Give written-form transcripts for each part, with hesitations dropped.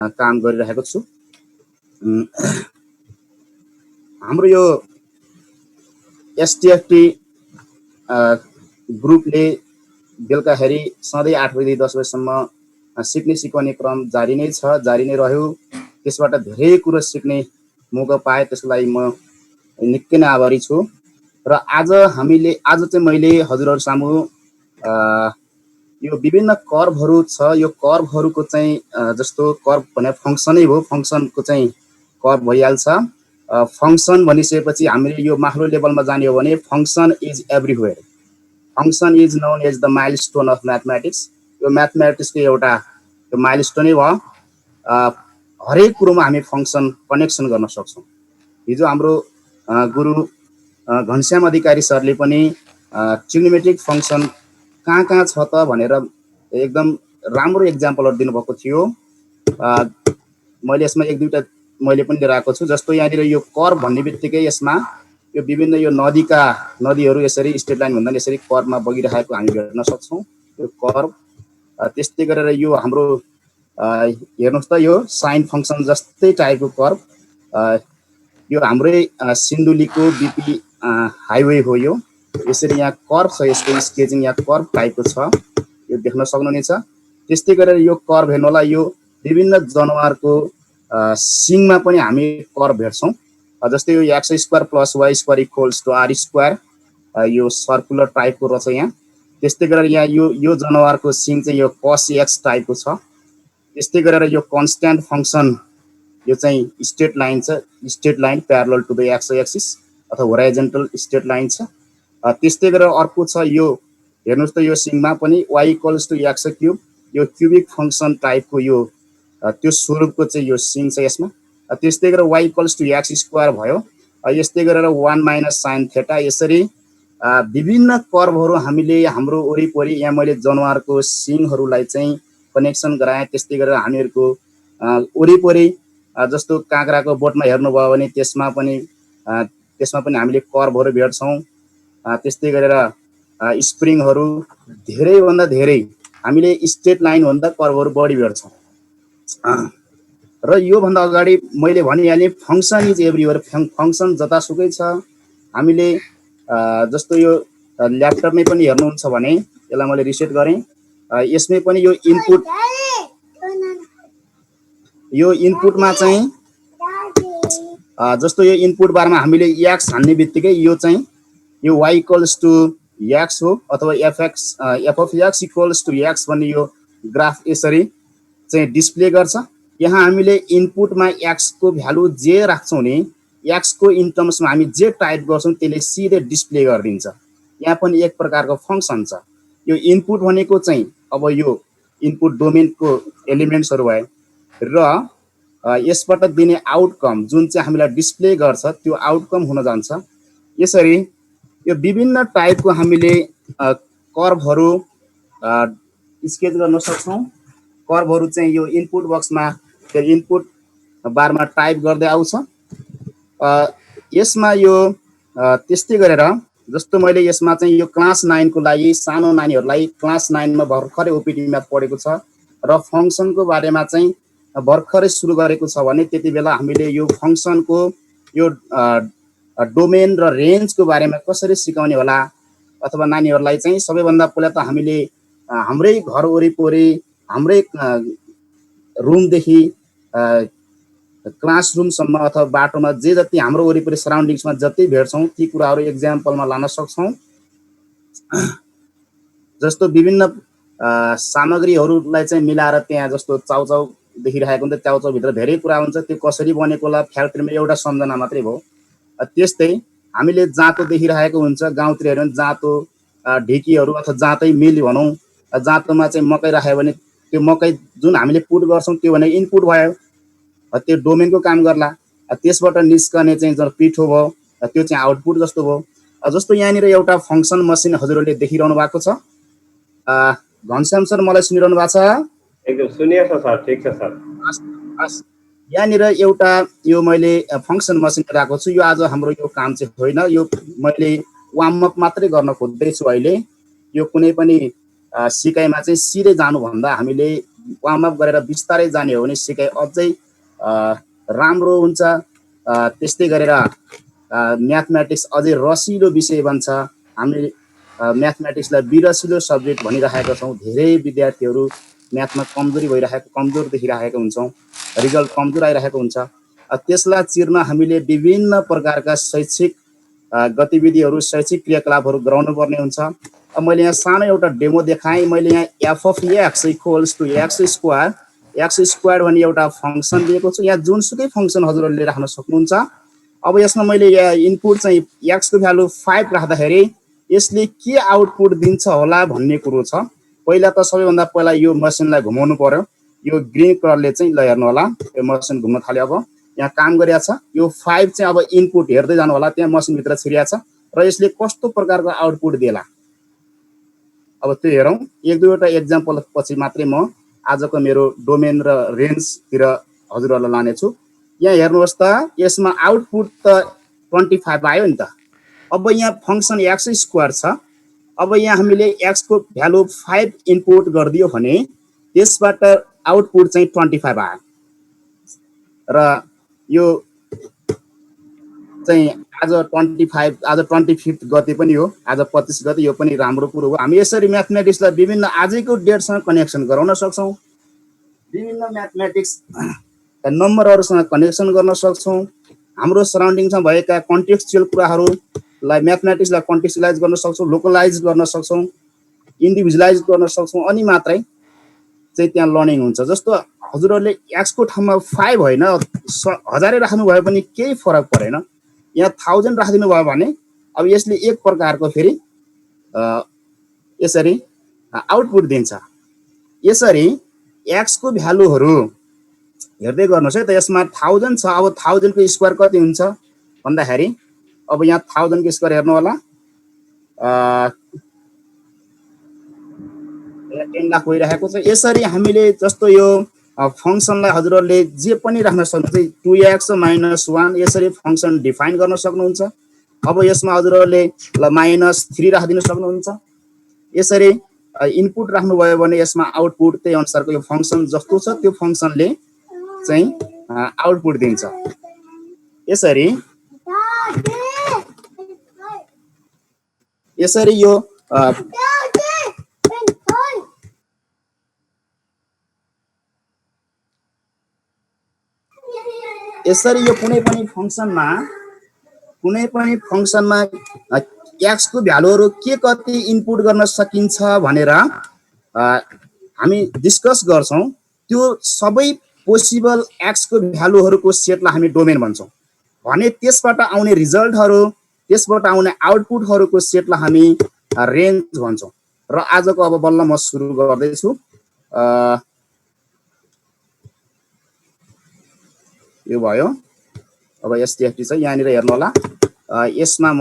काम गरिरहेको छु। हाम्रो यो एसटिएफटी ग्रुपले बेलुकाखेरि सधैँ 8 बजे 10 बजेसम्म सिक्ने सिकाउने क्रम जारी नै छ, जारी नै रह्यो। त्यसबाट धेरै कुरो सिक्ने मौका पाएँ, त्यसको लागि म निकै नै आभारी छु। र आज चाहिँ मैले हजुरहरू सामु यो विभिन्न कर्भहरू छ, यो कर्भहरूको चाहिँ जस्तो कर्भ भने फङ्सनै हो, फङ्सनको चाहिँ कर्भ भइहाल्छ। फङ्सन भनिसकेपछि हामीले यो माक्रो लेभलमा जाने हो भने function is everywhere, function is known as the milestone of mathematics. यो म्याथमेटिक्सको एउटा यो माइलस्टोनै भयो। हरेक कुरोमा हामी फङ्सन कनेक्सन गर्न सक्छौँ। हिजो हाम्रो गुरु घनश्याम अधिकारी सरले पनि ट्रिग्नोमेट्रिक फङ्सन कहाँ कहाँ छ त भनेर एकदम राम्रो इक्जाम्पलहरू दिनुभएको थियो। मैले यसमा एक दुईवटा मैले पनि लिएर आएको छु। जस्तो यहाँनिर यो कर्भ भन्ने बित्तिकै यसमा यो विभिन्न यो नदीहरू यसरी स्ट्रेट लाइन भन्दा यसरी कर्भमा बगिरहेको हामी भेट्न सक्छौँ, यो कर्भ। त्यस्तै गरेर यो हाम्रो हेर्नुहोस् त, यो साइन फङ्सन जस्तै टाइपको कर्भ। यो हाम्रै सिन्धुलीको बिपी हाइवे हो। यो यसरी यहाँ कर्भ छ, यसको स्केचिङ यहाँ कर्भ टाइपको छ, यो देख्न सक्नुहुनेछ। त्यस्तै गरेर यो कर्भ हेर्नु होला, यो विभिन्न जनावरको सिङमा पनि हामी कर्भ भेट्छौँ। जस्तै यो x² + y² = r², यो सर्कुलर टाइपको रहेछ यहाँ। त्यस्तै गरेर यहाँ यो जनावरको सिङ चाहिँ यो cos x टाइपको छ। त्यस्तै गरेर यो कन्स्ट्यान्ट फङ्सन यो चाहिँ स्ट्रेट लाइन छ, straight line parallel to the X axis अथवा होराइजन्टल स्ट्रेट लाइन छ। त्यस्तै गरेर अर्को छ, यो हेर्नुहोस् त, यो सिङमा पनि y = x³, यो क्युबिक फङ्सन टाइपको यो त्यो स्वरूपको चाहिँ यो सिङ छ यसमा। त्यस्तै गरेर y = x² भयो। यस्तै गरेर 1 - sin θ। यसरी विभिन्न कर्भहरू हामीले हाम्रो वरिपरि, यहाँ मैले जनावरको सिङहरूलाई चाहिँ कनेक्सन गराएँ। त्यस्तै गरेर हामीहरूको वरिपरि जस्तो काँक्राको बोटमा हेर्नुभयो भने त्यसमा पनि हामीले कर्भहरू भेट्छौँ। त्यस्तै गरेर स्प्रिङहरू धेरैभन्दा धेरै हामीले स्ट्रेट लाइन भन्दा कर्भहरू बढी भेट्छौँ। र योभन्दा अगाडि मैले भनिहालेँ फङ्सन इज एभ्रिवेयर, फङ्सन जतासुकै छ। हामीले जस्तो यो ल्यापटपमै पनि हेर्नुहुन्छ भने यसलाई मैले रिसेट गरेँ, यसमै पनि यो इनपुटमा चाहिँ जस्तो यो इनपुट बारमा हामीले x हान्ने बित्तिकै यो चाहिँ यो y = x हो, अथवा f of x = x भन्ने यो ग्राफ यसरी चाहिँ डिस्प्ले गर्छ। यहाँ हामीले इनपुटमा x को भ्यालु जे राख्छौँ नि, x को इन टर्म्समा हामी जे टाइप गर्छौँ त्यसले सिधै डिस्प्ले गरिदिन्छ। यहाँ पनि एक प्रकारको फङ्सन छ। यो इनपुट भनेको चाहिँ अब यो इनपुट डोमेनको एलिमेन्ट्सहरू भए र यसबाट दिने आउटकम जुन चाहिँ हामीलाई डिस्प्ले गर्छ त्यो आउटकम हुन जान्छ। यसरी यो विभिन्न टाइपको हामीले कर्भहरू स्केच गर्न सक्छौँ। कर्भहरू चाहिँ यो इनपुट बक्समा, त्यो इनपुट बारमा टाइप गर्दै आउँछ। यसमा यो त्यस्तै गरेर जस्तो मैले यसमा चाहिँ यो क्लास 9 को लागि सानो नानीहरूलाई क्लास 9 मा भर्खरै ओपिडी म्याथ पढेको छ र फङ्सनको बारेमा चाहिँ भर्खरै सुरु गरेको छ भने त्यति बेला हामीले यो फङ्सनको यो डोमेन र रेन्जको बारेमा कसरी सिकाउने होला, अथवा नानीहरूलाई चाहिँ सबैभन्दा पहिला त हामीले हाम्रै घर वरिपरि, हाम्रै रुमदेखि क्लासरुमसम्म अथवा बाटोमा जे जति हाम्रो वरिपरि सराउन्डिङ्समा जति भेट्छौँ ती कुराहरू एक्जाम्पलमा लान सक्छौँ। जस्तो विभिन्न सामग्रीहरूलाई चाहिँ मिलाएर त्यहाँ जस्तो चाउचाउ देखिरहेको हुन्छ, चाउचाउभित्र धेरै कुरा हुन्छ, त्यो कसरी बनेको होला फ्याक्ट्रीमा एउटा सम्झना मात्रै भयो। त्यस्तै हामीले जाँतो देखिरहेको हुन्छ, गाउँतिर हेऱ्यो भने जाँतो, ढिकीहरू अथवा जाँतै मिल भनौँ, जाँतोमा चाहिँ मकै राख्यो भने त्यो मकै जुन हामीले पुट गर्छौँ त्यो भने इनपुट भयो, त्यो डोमेनको काम गर्ला। त्यसबाट निस्कने चाहिँ जुन पिठो भयो त्यो चाहिँ आउटपुट जस्तो भयो। जस्तो यहाँनिर एउटा फङ्सन मसिन हजुरहरूले देखिरहनु भएको छ। घनश्याम सर मलाई सुनिरहनु भएको छ? एकदम सुनिएको छ सर, ठिक छ सर। यहाँनिर एउटा यो मैले फङ्सन मसिन राखेको छु। यो आज हाम्रो यो काम चाहिँ होइन, यो मैले वार्मअप मात्रै गर्न खोज्दैछु अहिले। यो कुनै पनि सिकाइमा चाहिँ सिधै जानुभन्दा हामीले वार्म अप गरेर बिस्तारै जाने हो भने सिकाइ अझै राम्रो हुन्छ। त्यस्तै गरेर म्याथमेटिक्स अझै रसिलो विषय बन्छ। हामीले म्याथमेटिक्सलाई बिरसिलो सब्जेक्ट भनिरहेका छौँ। धेरै विद्यार्थीहरू म्याथमा कमजोर देखिरहेका हुन्छौँ, रिजल्ट कमजोर आइरहेको हुन्छ। त्यसलाई चिर्न हामीले विभिन्न प्रकारका शैक्षिक गतिविधिहरू, शैक्षिक क्रियाकलापहरू गराउनु पर्ने हुन्छ। मैले यहाँ सानो एउटा डेमो देखाएँ। मैले यहाँ F of X equals to X square भन्ने एउटा फङ्सन दिएको छु। यहाँ जुनसुकै फङ्सन हजुरहरूले राख्न सक्नुहुन्छ। अब यसमा मैले यहाँ इनपुट चाहिँ एक्सको भ्यालु 5 राख्दाखेरि यसले के आउटपुट दिन्छ होला भन्ने कुरो छ। पहिला त सबैभन्दा पहिला यो मसिनलाई घुमाउनु पर्यो। यो ग्रिन कलरले चाहिँ ल हेर्नु होला, यो मसिन घुम्न थाल्यो। अब यहाँ काम गरिरहेछ। यो 5 चाहिँ अब इनपुट हेर्दै जानु होला, त्यहाँ मसिनभित्र छिरिया छ र यसले कस्तो प्रकारको आउटपुट देला अब त्यो हेरौँ। एक दुईवटा एक्जाम्पल पछि मात्रै म आजको मेरो डोमेन र रेन्जतिर हजुरहरूलाई लानेछु। यहाँ हेर्नुहोस् त, यसमा आउटपुट त 25 आयो नि त। अब यहाँ फङ्सन एक्स स्क्वायर छ। अब यहाँ हामीले एक्सको भ्यालु 5 इनपुट गरिदियो भने त्यसबाट आउटपुट चाहिँ 25 आयो र यो चाहिँ आज 25 गते पनि हो, आज 25 गते, यो पनि राम्रो कुरो हो। हामी यसरी म्याथमेटिक्सलाई विभिन्न आजको डेटसँग कनेक्सन गराउन सक्छौँ, विभिन्न म्याथमेटिक्स नम्बरहरूसँग कनेक्सन गर्न सक्छौँ। हाम्रो सराउन्डिङमा भएका कन्टेक्सचुअल कुराहरूलाई म्याथमेटिक्सलाई कन्टेक्चुअलाइज गर्न सक्छौँ, लोकलाइज गर्न सक्छौँ, इन्डिभिजुअलाइज गर्न सक्छौँ, अनि मात्रै चाहिँ त्यहाँ लर्निङ हुन्छ। जस्तो हजुरहरूले एक्सको ठाउँमा 5 होइन 1000 राख्नुभयो पनि केही फरक परेन। यहाँ 1000 राखिदिनु भयो भने अब यसले एक प्रकारको फेरि यसरी आउटपुट दिन्छ। यसरी एक्सको भ्यालुहरू हेर्दै गर्नुहोस् है त। यसमा 1000 छ। अब 1000 को स्क्वायर कति हुन्छ भन्दाखेरि अब यहाँ 1000 को स्क्वायर हेर्नु होला, 10 लाख भइरहेको छ। यसरी हामीले जस्तो यो फङ्सनलाई हजुरहरूले जे पनि राख्न सक्नुहुन्छ, 2x - 1 यसरी फङ्सन डिफाइन गर्न सक्नुहुन्छ। अब यसमा हजुरहरूले -3 राखिदिन सक्नुहुन्छ। यसरी इनपुट राख्नुभयो भने यसमा आउटपुट त्यही अनुसारको यो फङ्सन जस्तो छ त्यो फङ्सनले चाहिँ आउटपुट दिन्छ। यसरी यो कुनै पनि फङ्सनमा एक्सको भ्यालुहरू के कति इनपुट गर्न सकिन्छ भनेर हामी डिस्कस गर्छौँ। त्यो सबै पोसिबल एक्सको भ्यालुहरूको सेटलाई हामी डोमेन भन्छौँ भने त्यसबाट आउने रिजल्टहरू, त्यसबाट आउने आउटपुटहरूको सेटलाई हामी रेन्ज भन्छौँ। र आजको अब बल्ल म सुरु गर्दैछु। यो भयो। अब एसटिएफटी छ, यहाँनिर हेर्नु होला। यसमा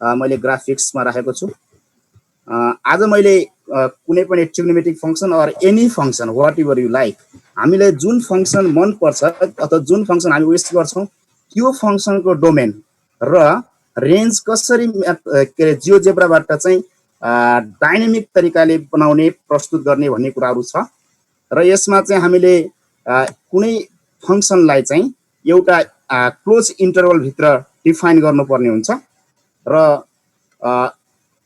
मैले ग्राफिक्समा राखेको छु। आज मैले कुनै पनि trigonometric function or any function whatever you like, हामीलाई जुन फङ्सन मनपर्छ अथवा जुन फङ्सन हामी विश गर्छौँ त्यो फङ्सनको डोमेन र रेन्ज कसरी के अरे जियोजेब्राबाट चाहिँ डाइनामिक तरिकाले बनाउने, प्रस्तुत गर्ने भन्ने कुराहरू छ। र यसमा चाहिँ हामीले कुनै फङ्सनलाई चाहिँ एउटा क्लोज इन्टरभलभित्र डिफाइन गर्नुपर्ने हुन्छ।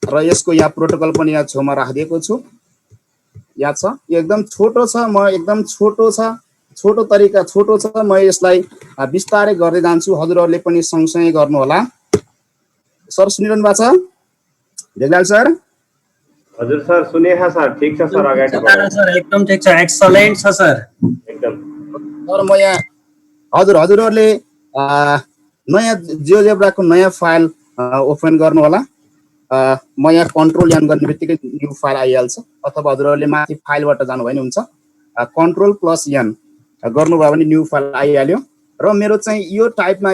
र यसको यहाँ प्रोटोकल पनि यहाँ छेउमा राखिदिएको छु। यहाँ छ, यो एकदम छोटो छ। छोटो छ। म यसलाई बिस्तारै गर्दै जान्छु। हजुरहरूले पनि सँगसँगै गर्नु होला। सर सुनिरहनु भएको छ? देवलाल सर? हजुर सर, सुनेको सर। ठीक छ सर, अगाडि बढ्नु सर। एकदम ठीक छ, एक्सलेन्ट छ सर। एकदम। सर म यहाँ हजुरहरूले नयाँ जियोजेब्राको नयाँ फाइल ओपन गर्नु होला। म यहाँ कन्ट्रोल एन गर्ने बित्तिकै न्यू फाइल आइहाल्छ, अथवा हजुरहरूले माथि फाइलबाट जानुभयो भने हुन्छ, कन्ट्रोल प्लस एन गर्नुभयो भने न्यू फाइल आइहाल्यो। र मेरो चाहिँ यो टाइपमा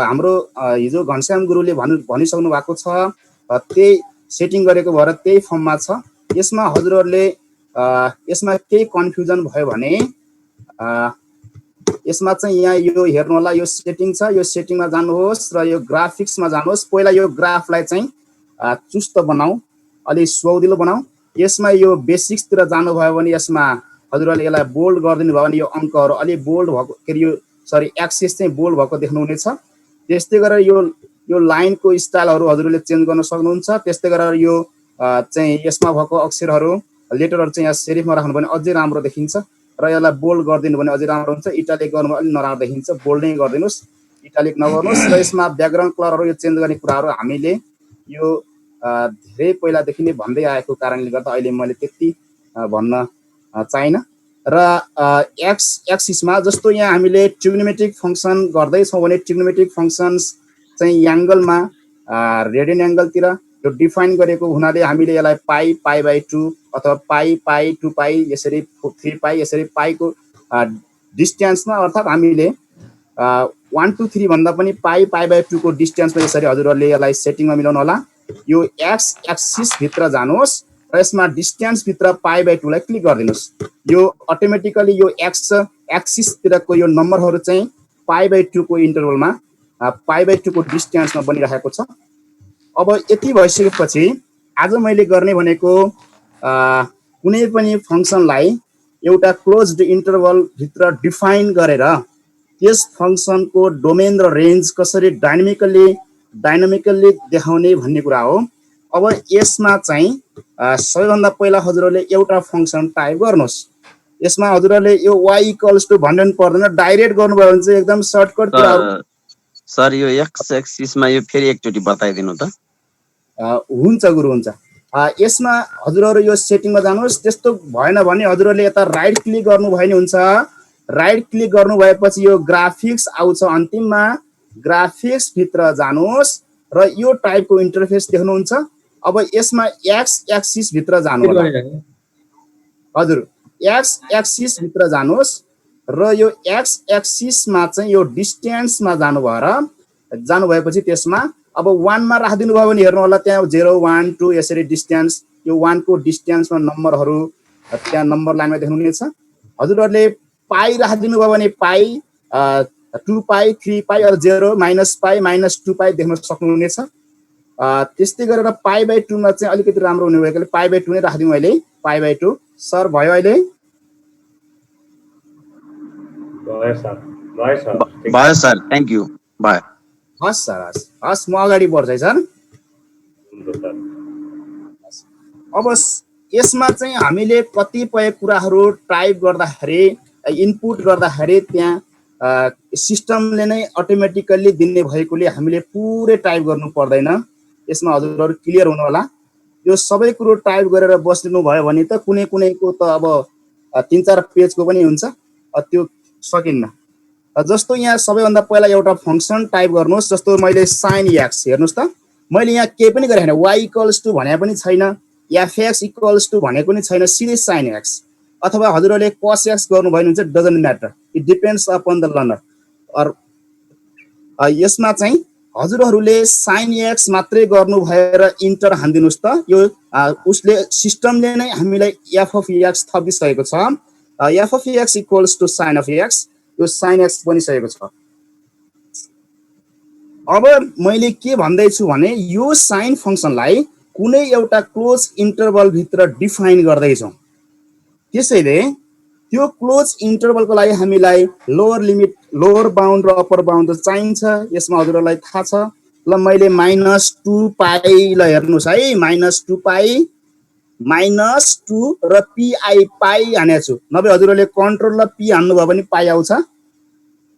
हाम्रो हिजो घनश्याम गुरुले भनिसक्नु भएको छ, त्यही सेटिङ गरेको भएर त्यही फर्ममा छ। यसमा हजुरहरूले यसमा केही कन्फ्युजन भयो भने यसमा चाहिँ यहाँ यो हेर्नु होला, यो सेटिङ छ, यो सेटिङमा जानुहोस् र यो ग्राफिक्समा जानुहोस्। पहिला यो ग्राफलाई चाहिँ चुस्त बनाऊ, अलि सुहाउँदिलो बनाऊ। यसमा यो बेसिक्सतिर जानुभयो भने यसमा हजुरहरूले यसलाई बोल्ड गरिदिनु भयो भने यो अङ्कहरू अलि बोल्ड भएको के अरे यो सरी एक्सिस चाहिँ बोल्ड भएको देख्नुहुनेछ। त्यस्तै गरेर यो लाइनको स्टाइलहरू हजुरहरूले चेन्ज गर्न सक्नुहुन्छ। त्यस्तै गरेर यो चाहिँ यसमा भएको अक्षरहरू लेटरहरू चाहिँ यहाँ सेरिफमा राख्नु भने अझै राम्रो देखिन्छ र यसलाई बोल्ड गरिदिनु भने अझै राम्रो हुन्छ। इटालिक गर्नु अलि नराम्रो देखिन्छ, बोल्ड नै गरिदिनुहोस्, इटालिक नगर्नुहोस्। र यसमा ब्याकग्राउन्ड कलरहरू यो चेन्ज गर्ने कुराहरू हामीले यो धेरै पहिलादेखि नै भन्दै आएको कारणले गर्दा अहिले मैले त्यति भन्न चाहिनँ। र एक्सिसमा जस्तो यहाँ हामीले ट्रिग्नोमेट्रिक फङ्सन गर्दैछौँ भने ट्रिग्नोमेट्रिक फङ्सन्स चाहिँ एङ्गलमा रेडियन एङ्गलतिर यो डिफाइन गरेको हुनाले हामीले यसलाई पाई/2 अथवा पाई/2 यसरी 3 यसरी पाईको डिस्टेन्समा अर्थात् हामीले 1 2 3 भन्दा पनि पाई/2 को डिस्टेन्समा यसरी हजुरहरूले यसलाई सेटिङमा मिलाउनु होला। यो एक्स एक्सिस भित्र जानुहोस् र यसमा डिस्टेन्स भित्र पाई/2 लाई क्लिक गरिदिनुहोस्। यो अटोमेटिकली यो एक्स एक्सिसतिरको यो नम्बरहरू चाहिँ पाई/2 को इन्टरभलमा पाई/2 को डिस्टेन्समा बनिरहेको छ। अब यति भइसकेपछि आज मैले गर्ने भनेको कुनै पनि फङ्सनलाई एउटा क्लोज्ड इन्टरभल भित्र डिफाइन गरेर त्यस फङ्सनको डोमेन र रेन्ज कसरी डाइनामिकल्ली देखाउने भन्ने कुरा हो। अब यसमा चाहिँ सबैभन्दा पहिला हजुरहरूले एउटा फङ्सन टाइप गर्नुहोस्। यसमा हजुरहरूले यो y = भन्नु पर्दैन, डाइरेक्ट गर्नुभयो भने चाहिँ एकदम सर्टकट कुराहरू। सर यो एक्स एक्सिसमा यो फेरि एकचोटि बताइदिनु त। हुन्छ गुरु, हुन्छ। यसमा हजुरहरू यो सेटिङमा जानुहोस्। त्यस्तो भएन भने हजुरहरूले यता राइट क्लिक गर्नुभयो भने हुन्छ। राइट क्लिक गर्नु भएपछि यो ग्राफिक्स आउँछ, अन्तिममा ग्राफिक्स भित्र जानुहोस् र यो टाइपको इन्टरफेस देख्नुहुन्छ। अब यसमा एक्स एक्सिस भित्र जानु होला। हजुर, एक्स एक्सिस भित्र जानुहोस् र यो एक्स एक्सिसमा चाहिँ यो डिस्टेन्समा जानुभएपछि त्यसमा अब 1 मा राखिदिनु भयो भने हेर्नु होला त्यहाँ 0 1 2 यसरी डिस्टेन्स, यो 1 को डिस्टेन्समा नम्बरहरू त्यहाँ नम्बर लाइनमा देख्नुहुनेछ। हजुरहरूले पाई राखिदिनु भयो भने पाई 2 पाई 3 पाई अर 0 -पाई -2 देख्न सक्नुहुनेछ। त्यस्तै गरेर पाई/2 मा चाहिँ अलिकति राम्रो हुने भएकोले पाई/2 नै राखिदिउँ अहिले। पाई/2 सर भयो अहिले? भयो सर, थ्याङ्क यू, भयो। हस् सर, हस् म अगाडि बढ्छ है सर। अब यसमा चाहिँ हामीले कतिपय कुराहरू टाइप गर्दाखेरि इनपुट गर्दाखेरि त्यहाँ सिस्टमले नै अटोमेटिकल्ली दिने भएकोले हामीले पुरै टाइप गर्नु पर्दैन। यसमा हजुरहरू क्लियर हुनु होला। यो सबै कुरो टाइप गरेर बस्नु भयो भने त कुनै कुनैको त अब 3-4 पेजको पनि हुन्छ, त्यो सकिन्न। जस्तो यहाँ सबैभन्दा पहिला एउटा फङ्सन टाइप गर्नुहोस्। जस्तो मैले sin x हेर्नुहोस् त, मैले यहाँ केही पनि गरेँ छैन, y = भने पनि छैन, fx = भनेको पनि छैन, सिधै sin x। अथवा हजुरहरूले cos x गर्नुभयो भने चाहिँ doesn't matter, it depends upon the learner. यसमा चाहिँ हजुरहरूले sin x मात्रै गर्नु भएर इन्टर हान्दिनुहोस् त। यो उसले सिस्टमले नै हामीलाई f(x) थपिसकेको छ। f(x) = sin of x, यो sin x बनिसकेको छ। अब मैले के भन्दैछु भने यो sin फङ्सनलाई कुनै एउटा क्लोज इन्टरभल भित्र डिफाइन गर्दैछौँ। त्यसैले त्यो क्लोज इन्टरभलको लागि हामीलाई लोअर लिमिट, लोअर बाउन्ड र अप्पर बाउन्ड चाहिन्छ। यसमा हजुरहरूलाई थाहा छ। ल मैले -2 पाई, ल हेर्नुहोस् है, -2 पाई -2 र पाई हानेको छु। नभए हजुरहरूले कन्ट्रोल र पी हान्नुभयो भने पाई आउँछ।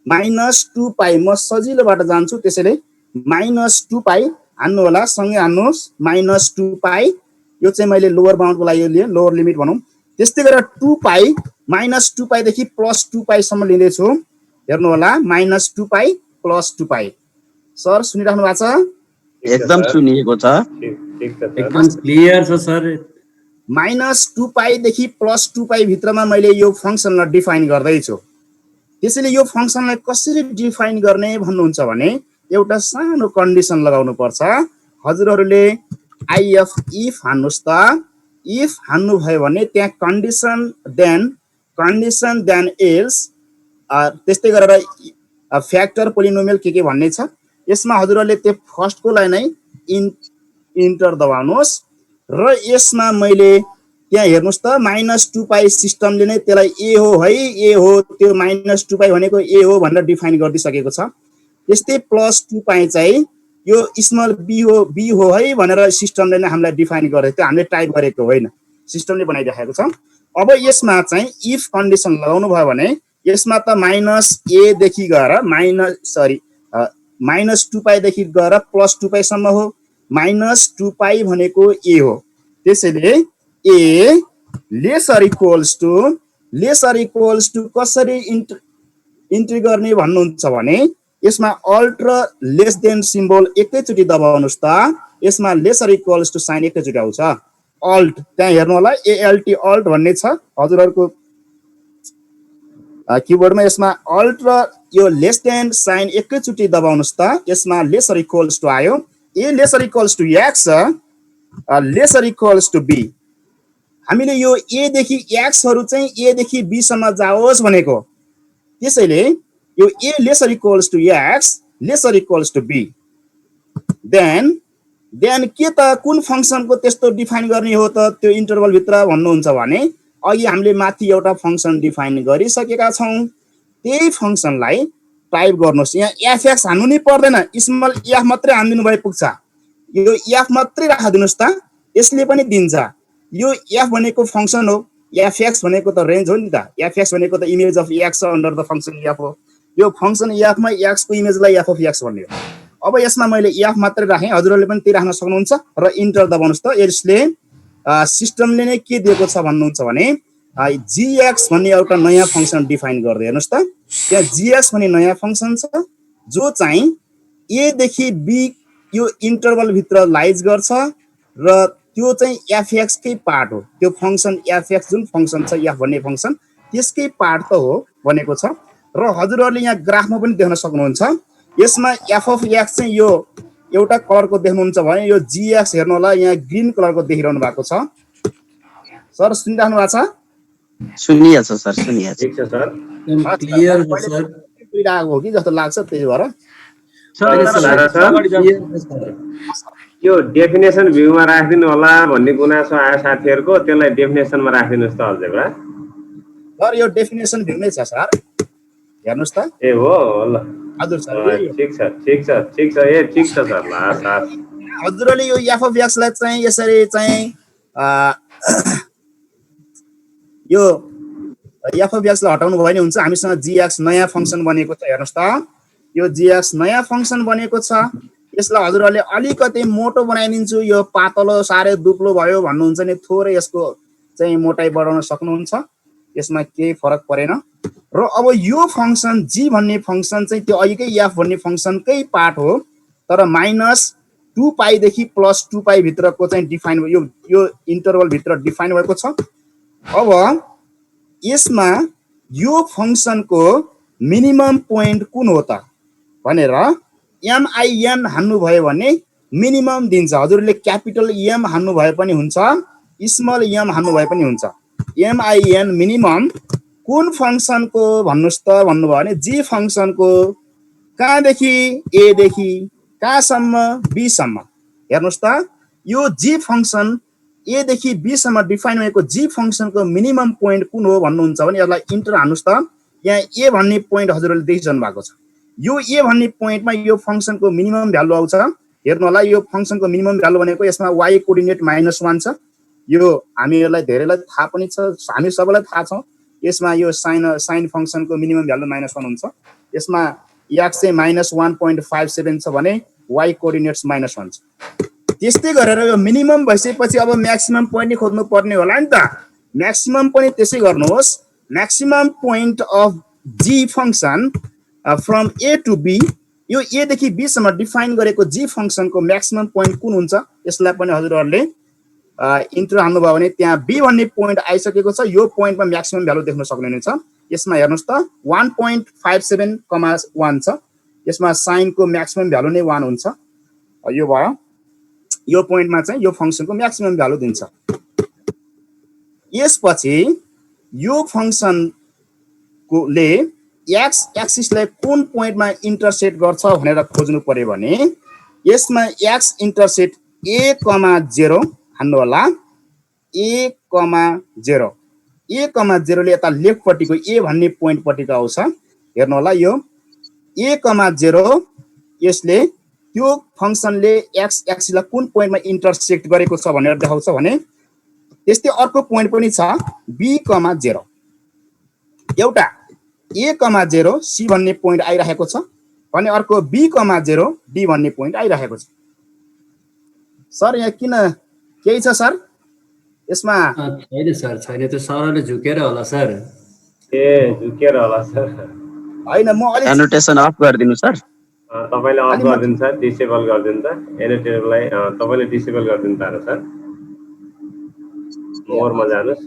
-2 पाई म सजिलोबाट जान्छु, त्यसैले -2 पाई हान्नु होला, सँगै हान्नुहोस्। -2 पाई यो चाहिँ मैले लोअर बाउन्डको लागि लिएँ, लोअर लिमिट भनौँ। त्यस्तै गरेर 2 पाई -2 पाईदेखि +2 पाईसम्म लिँदैछु। हेर्नु होला, -2 पाई +2 पाई। सर सुनिराख्नु भएको छ? एकदम सुनिएको छ, एकदम क्लियर छ सर। -2 पाईदेखि +2 पाई भित्रमा मैले यो फङ्सनलाई डिफाइन गर्दैछु। त्यसैले यो फङ्सनलाई कसरी डिफाइन गर्ने भन्नुहुन्छ भने एउटा सानो कन्डिसन लगाउनु पर्छ। हजुरहरूले if हान्नुहोस् त। इफ हान्नु भयो भने त्यहाँ कन्डिसन देन एल्स, त्यस्तै गरेर फ्याक्टर, पोलिनोमियल के भन्ने छ। यसमा हजुरहरूले त्यो फर्स्टकोलाई नै इन्टर दबाउनुहोस् र यसमा मैले त्यहाँ हेर्नुस् त -2π सिस्टमले नै त्यसलाई ए हो है, ए हो, त्यो -2π भनेको ए हो भनेर डिफाइन गरिदिसकेको छ। त्यस्तै +2π चाहिँ यो स्मल बी हो है भनेर सिस्टमले नै हामीलाई डिफाइन गरेको, त्यो हामीले टाइप गरेको होइन, सिस्टमले बनाइराखेको छ। अब यसमा चाहिँ इफ कन्डिसन लगाउनु भयो भने यसमा त -a देखि गएर -2π देखि गएर +2π सम्म हो। -2π भनेको ए हो, त्यसैले a लेसर इक्वल्स टु कसरी इन्ट्री गर्ने भन्नुहुन्छ भने यसमा अल्ट र लेस देन सिम्बल एकैचोटि दबाउनुस् त, यसमा लेसर इक्वल्स टु साइन एकैचोटि आउँछ। अल्ट त्यहाँ हेर्नु होला, ALT अल्ट भन्ने छ हजुरहरूको किबोर्डमा, यसमा अल्ट र यो लेस देन साइन एकैचोटि दबाउनुस् त, यसमा लेसर इक्वल्स टु आयो। A lesser equals to x, lesser equals to b। हामीले यो a देखि x हरू चाहिँ a देखि b सम्म जाओस् भनेको, त्यसैले यो a lesser equals to x, lesser equals to b। Then के त कुन फंक्सनको त्यस्तो डिफाइन गर्ने हो त त्यो इन्टरभल भित्र भन्नुहुन्छ भने अघि हामीले माथि एउटा फंक्सन डिफाइन गरिसकेका छौं, त्यही फंक्सनलाई टाइप गर्नुस्। यहाँ fx हान्नु नै पर्दैन, स्मल f मात्रै हान्दिनु भए पुग्छ। यो f मात्रै राखिदिनुस् त, यसले पनि दिन्छ। यो f भनेको फंक्सन हो, fx भनेको त रेन्ज हो नि त, fx भनेको त image of x under the function f हो। यो फंक्सन f मा x को इमेजलाई f अफ x भन्ने हो। अब यसमा मैले f मात्रै राखेँ, हजुरहरूले पनि त्यही राख्न सक्नुहुन्छ र इन्टर दबाउनुस् त। यसले सिस्टमले नै के दिएको छ भन्नुहुन्छ भने gx भन्ने एउटा नयाँ फंक्सन डिफाइन गर्दै, हेर्नुस् त त्यहाँ gx भन्ने नयाँ फंक्सन छ जो चाहिँ a देखि b यो इन्टरभल भित्र लाइज गर्छ र त्यो चाहिँ fx कै पार्ट हो। त्यो फंक्सन fx जुन फंक्सन छ f भन्ने फंक्सन त्यसकै पार्ट त हो भनेको छ। र हजुरहरूले यहाँ ग्राफमा पनि देख्न सक्नुहुन्छ, यसमा f अफ x चाहिँ यो एउटा कलरको देख्नुहुन्छ भने यो gx हेर्नु होला, यहाँ ग्रीन कलरको देखिरहनु भएको छ। सर सुनिराख्नु भएको छ? सुनिएको छ सर, सुनिएको छ। ठीक छ सर। क्लियर छ सर। सुनिरहेको हो कि जस्तो लाग्छ, त्यही भएर यो डेफिनेसन भ्यूमा राखिदिनु होला भन्ने गुनासो आयो साथीहरुको, त्यसलाई डेफिनेसनमा राखिदिनुस् त अलजेब्रा। सर यो डेफिनेसन भ्यूमै छ सर, हेर्नुस् त। ए हो, ल हजुर सर, ठीक छ ए ठीक छ सर। ल हजुरले यो f अफ x लाई चाहिँ यसरी चाहिँ यो f अफ x लाई हटाउनु भयो भने हुन्छ। हामीसँग gx नयाँ फंक्सन बनेको छ, हेर्नुस् त यो gx नयाँ फंक्सन बनेको छ। यसलाई हजुरहरूले अलिकति मोटो बनाइदिन्छु, यो पातलो साह्रै दुब्लो भयो भन्नुहुन्छ नि, थोरै यसको चाहिँ मोटाइ बढाउन सक्नुहुन्छ, यसमा केही फरक परेन। र अब यो फंक्सन g भन्ने फंक्सन चाहिँ त्यो अघिकै f भन्ने फंक्सनकै पार्ट हो, तर -2π देखि +2π भित्रको चाहिँ डिफाइन यो इन्टरभल भित्र डिफाइन भएको छ। अब यसमा यो फंक्सनको मिनिमम पोइन्ट कुन हो त भनेर min हान्नु भयो भने मिनिमम दिन्छ। हजुरले क्यापिटल M हान्नु भए पनि हुन्छ, स्मल m हान्नु भए पनि हुन्छ। min मिनिमम कुन फंक्सनको भन्नुस् त भन्नुभयो भने g फंक्सनको कहाँदेखि a देखि कहाँसम्म b सम्म। हेर्नुस् त यो g फंक्सन a देखि b सम्म डिफाइन भएको g फंक्सनको मिनिमम पोइन्ट कुन हो भन्नुहुन्छ भने यसलाई इन्टर हान्नुस् त। यहाँ a भन्ने पोइन्ट हजुरले देखिरहनु भएको छ, यो a भन्ने पोइन्टमा यो फंक्सनको मिनिमम भ्यालु आउँछ। हेर्नु होला, यो फंक्सनको मिनिमम भ्यालु भनेको यसमा y कोअर्डिनेट -1 छ। यो हामीहरूलाई धेरैलाई थाहा पनि छ, हामी सबैलाई थाहा छ। यसमा यो साइन फंक्सनको मिनिमम भ्यालु -1 हुन्छ। यसमा x चाहिँ -1.57 छ भने y कोअर्डिनेट्स -1 छ। त्यस्तै गरेर यो मिनिमम भइसकेपछि अब म्याक्सिमम पोइन्ट नै खोज्नु पर्ने होला नि त। म्याक्सिमम पनि त्यसै गर्नुहोस्, maximum point of g function from a to b, यो a देखि b सम्म डिफाइन गरेको g फंक्सनको म्याक्सिमम पोइन्ट कुन हुन्छ यसलाई पनि हजुरहरूले इन्टर हान्नु भयो भने त्यहाँ b भन्ने पोइन्ट आइसकेको छ। यो पोइन्टमा म्याक्सिमम भ्यालु देख्न सक्नुहुनेछ। यसमा हेर्नुस् त 1.57,1 छ। यसमा साइनको म्याक्सिमम भ्यालु नै 1 हुन्छ। यो भयो, यो पोइन्टमा चाहिँ यो फंक्सनको म्याक्सिमम भ्यालु दिन्छ। यसपछि यो फंक्सनले x एक्सिसलाई कुन पोइन्टमा इन्टरसेक्ट गर्छ भनेर खोज्नु पर्यो भने यसमा x इन्टरसेक्ट a, 0 हान्नु होला, a, 0 a, 0ले यता लेफ्टपट्टिको a भन्ने पोइन्टपट्टिको आउँछ। हेर्नु होला यो a, 0 यसले त्यो फंक्सनले x एक्सिसलाई कुन पोइन्टमा इन्टरसेक्ट गरेको छ भनेर देखाउँछ भने त्यस्तै अर्को पोइन्ट पनि छ b, 0 एउटा a, 0 c भन्ने पोइन्ट आइरहेको छ भने अर्को b, 0 d भन्ने पोइन्ट आइरहेको छ। सर यहाँ किन केही छ सर यसमा? छैन सर, छैन, त्यो सरले झुकेर होला सर। झुकेर होला सर। हैन म अलि एनोटेसन अफ गरिदिनु सर। तपाईले अफ गरिदिनु सर, डिसेबल गरिदिनु त एनोटेटरलाई। तपाईले डिसेबल गरिदिनु पर्यो सर। मोरमा जानुस्।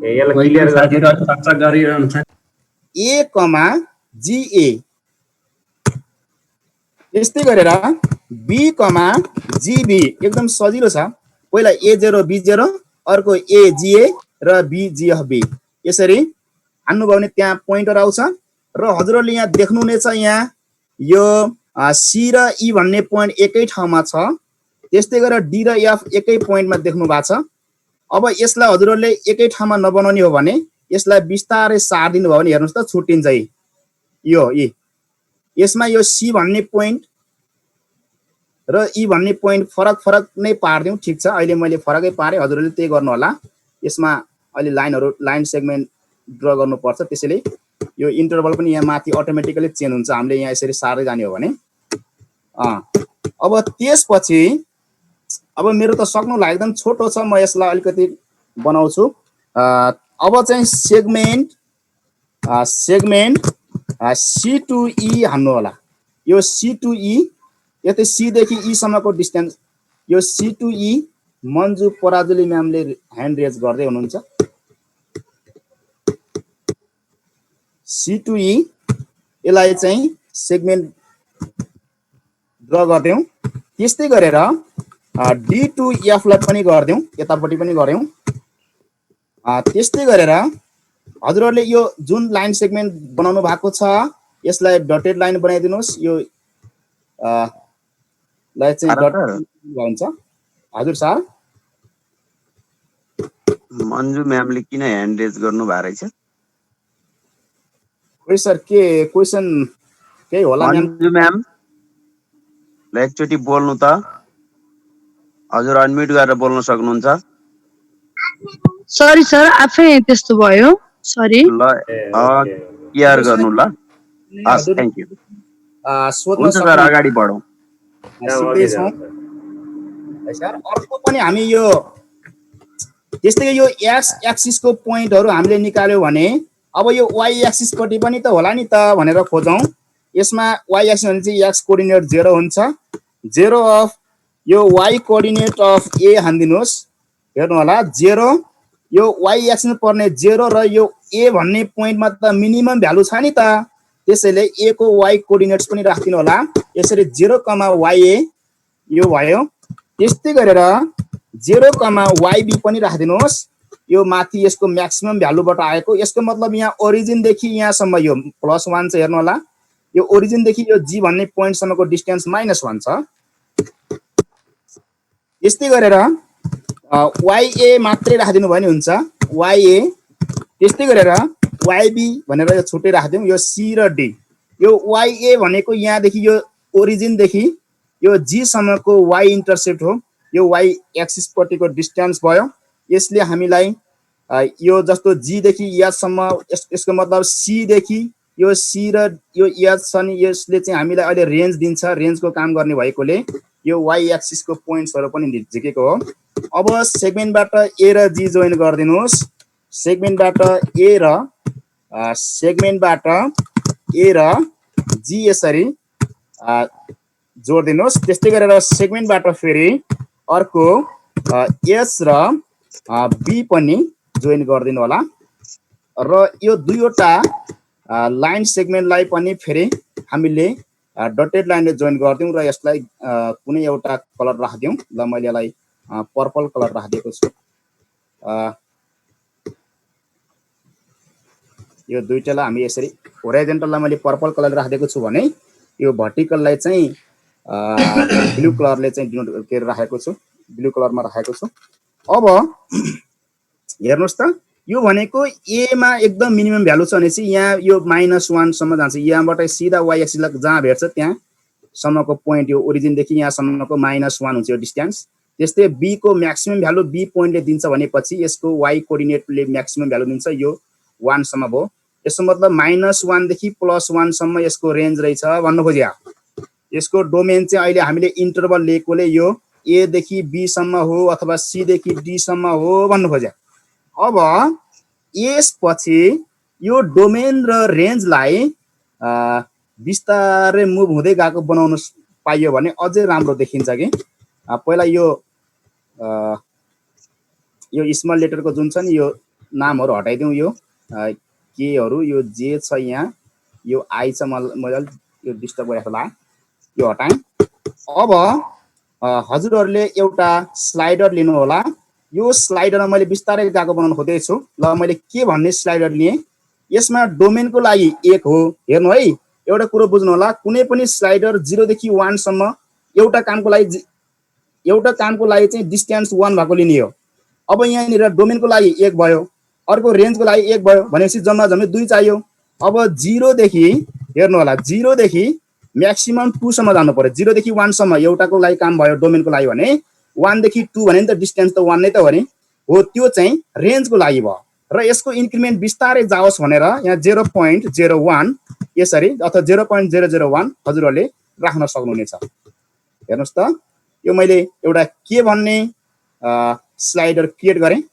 यसलाई क्लियर साथीहरु चकचक गरिरहनु छ। a, ga यस्तै गरेर b, gb एकदम सजिलो छ। पहिला a0 b0 अर्को aga र bgb यसरी हान्नुभयो भने त्यहाँ पोइन्टर आउँछ र हजुरहरूले यहाँ देख्नुहुनेछ यहाँ यो c र e भन्ने पोइन्ट एकै ठाउँमा छ। त्यस्तै गरेर d र f एकै पोइन्टमा देख्नु भएको छ। अब यसलाई हजुरहरूले एकै ठाउँमा नबनाउने हो भने यसलाई बिस्तारै सार्दिनु भयो भने हेर्नुस् त छुट्टिन्छ यो e। यसमा यो c भन्ने पोइन्ट र e भन्ने पोइन्ट फरक नै पार्दिउँ। ठीक छ, अहिले मैले फरकै पारेँ, हजुरहरूले त्यही गर्नु होला। यसमा अहिले लाइन सेगमेन्ट ड्र गर्नुपर्छ, त्यसैले यो इन्टरभल पनि यहाँ माथि अटोमेटिकली चेन्ज हुन्छ हामीले यहाँ यसरी सार्दै जाने हो भने। अब त्यसपछि अब मेरो त सक्नु लाग्यो एकदम छोटो छ, म यसलाई अलिकति बनाउँछु। अब चाहिँ सेगमेन्ट c to e हान्नु होला। यो c to e यतै c देखि e सम्मको डिस्टेन्स यो c to e Manju Parajuli म्यामले ह्यान्ड रेज गर्दै हुनुहुन्छ। c to e यसलाई चाहिँ सेगमेन्ट ड्र गर्दिउँ। त्यस्तै गरेर d to f लाई पनि गर्दिउँ, यतापट्टि पनि गर्यौं। त्यस्तै गरेर हजुरहरूले यो जुन लाइन सेगमेन्ट बनाउनु भएको छ यसलाई डटेड लाइन बनाइदिनुहोस्। यो लाई चाहिँ डट हुन्छ। हजुर सर, मन्जु म्यामले किन ह्यान्ड रेज गर्नु भएको रहेछ? खोइ सर के क्वेसन केही होला म्याम? मन्जु म्याम ल एकचोटि बोल्नु त। हजुर अनम्युट गरेर बोल्न सक्नुहुन्छ। सरी सर, आफै त्यस्तो भयो, सरी। ल केयर गर्नु ल। हस्, थ्यांक यू। सोध्न हुन्छ सर, अगाडि बढौँ। सर अर्को पनि हामी यो त्यस्तै यो एक्स एक्सिसको पोइन्टहरु हामीले निकाल्यो भने अब यो वाई एक्सिस पट्टि पनि त होला नि त भनेर खोजौं। यसमा वाई एक्सिस भने चाहिँ एक्स कोअर्डिनेट 0 हुन्छ। 0 अफ यो वाई कोअर्डिनेट अफ ए हान्दिनुहोस्। हेर्नु होला 0 यो वाई एक्सिस पर्ने 0 र यो ए भन्ने पोइन्टमा त मिनिमम भ्यालु छ नि त, त्यसैले ए को वाई कोअर्डिनेट्स पनि राख्दिनु होला। यसरी 0, YA यो भयो। त्यस्तै गरेर 0, YB पनि राख्दिनुहोस्। यो माथि यसको म्याक्सिमम भ्यालुबाट आएको, यसको मतलब यहाँ ओरिजिन देखि यहाँसम्म यो +1 छ। हेर्नु होला यो ओरिजिन देखि यो जी भन्ने पोइन्ट सम्मको डिस्टेन्स -1 छ। यस्तै गरेर YA मात्रै राख्दिनु भने हुन्छ, YA। त्यस्तै गरेर YB भनेर यो छुट्टै राख्दिउँ। यो C र D यो YA भनेको यहाँदेखि यो ओरिजिन देखि यो जी सम्मको Y इन्टरसेप्ट हो। यो Y एक्सिस पट्टिको डिस्टेन्स भयो। यसले हामीलाई यो जस्तो जी देखि एच सम्म, यसको मतलब C देखि यो C र यो एच छ नि, यसले चाहिँ हामीलाई अहिले रेन्ज दिन्छ। रेन्जको काम गर्ने भएकोले यो Y एक्सिसको पोइन्ट्सहरु पनि झिकेको हो। अब सेगमेन्टबाट A र G जोइन गरिदिनुहोस्। सेगमेन्टबाट A र G यसरी जोड्दिनुहोस्। त्यस्तै गरेर सेगमेन्टबाट फेरि अर्को S र B पनि जोइन गरिदिनु होला। र यो दुईवटा लाइन सेगमेन्टलाई पनि फेरि हामीले डटेड लाइनले जोइन गरिदिउँ र यसलाई कुनै एउटा कलर राखिदिउँ। ल मैले यसलाई पर्पल कलर राखिदिएको छु। यो दुईटालाई हामी यसरी होराइजन्टललाई मैले पर्पल कलर राखिदिएको छु भने यो भर्टिकललाई चाहिँ ब्लू कलरले चाहिँ डिनोट गरेर राखेको छु, ब्लू कलरमा राखेको छु। अब हेर्नुहोस् त, यो भनेको ए मा एकदम मिनिमम भ्यालु छ भनेपछि यहाँ यो -1 सम्म जान्छ। यहाँबाट सिधा y एक्सिसलाई जहाँ भेट्छ त्यहाँ सम्मको पोइन्ट, यो ओरिजिनदेखि यहाँसम्मको -1 हुन्छ यो डिस्टेन्स। त्यस्तै बी को म्याक्सिमम भ्यालु बी पोइन्टले दिन्छ भनेपछि यसको y कोअर्डिनेटले म्याक्सिमम भ्यालु दिन्छ, यो 1 सम्म भयो। यसको मतलब -1 देखि +1 सम्म यसको रेन्ज रहेछ भन्नु खोज्या। यसको डोमेन चाहिँ अहिले हामीले इन्टरभल लिएकोले यो ए देखि बी सम्म हो अथवा सी देखि डी सम्म हो भन्नु खोज्या। अब यसपछि यो डोमेन र रेन्जलाई बिस्तारै मुभ हुँदै गएको बनाउन पाइयो भने अझै राम्रो देखिन्छ कि। पहिला यो स्मल लेटरको जुन छ नि यो नामहरू हटाइदिउँ, यो केहरू, यो जे छ यहाँ, यो आई छ, मैले यो डिस्टर्ब गरेको होला, यो हटाएँ। अब हजुरहरूले एउटा स्लाइडर लिनु होला। यो स्लाइडरमा मैले बिस्तारै गएको बनाउन खोज्दैछु। ल मैले के भन्ने स्लाइडर लिएँ, यसमा डोमेनको लागि 1 हो। हेर्नु है, एउटा कुरो बुझ्नु होला, कुनै पनि स्लाइडर 0 देखि 1 सम्म एउटा कामको लागि चाहिँ डिस्टेन्स 1 भएको लिने हो। अब यहाँनिर डोमेनको लागि 1 भयो, अर्को रेन्जको लागि 1 भयो भनेपछि जम्मा जम्मै 2 चाहियो। अब 0 देखि हेर्नु होला, 0 देखि म्याक्सिमम 2 सम्म जानु पर्यो। 0 देखि 1 सम्म एउटाको लागि काम भयो डोमेनको लागि भने, 1 देखि 2 भने नि त डिस्टेन्स त 1 नै त हो नि, हो त्यो चाहिँ रेन्जको लागि भयो। र यसको इन्क्रिमेन्ट बिस्तारै जाओस् भनेर यहाँ 0.01 यसरी अथवा 0.001 हजुरहरूले राख्न सक्नुहुनेछ। हेर्नुहोस् त, यो मैले एउटा के भन्ने स्लाइडर क्रिएट गरेँ।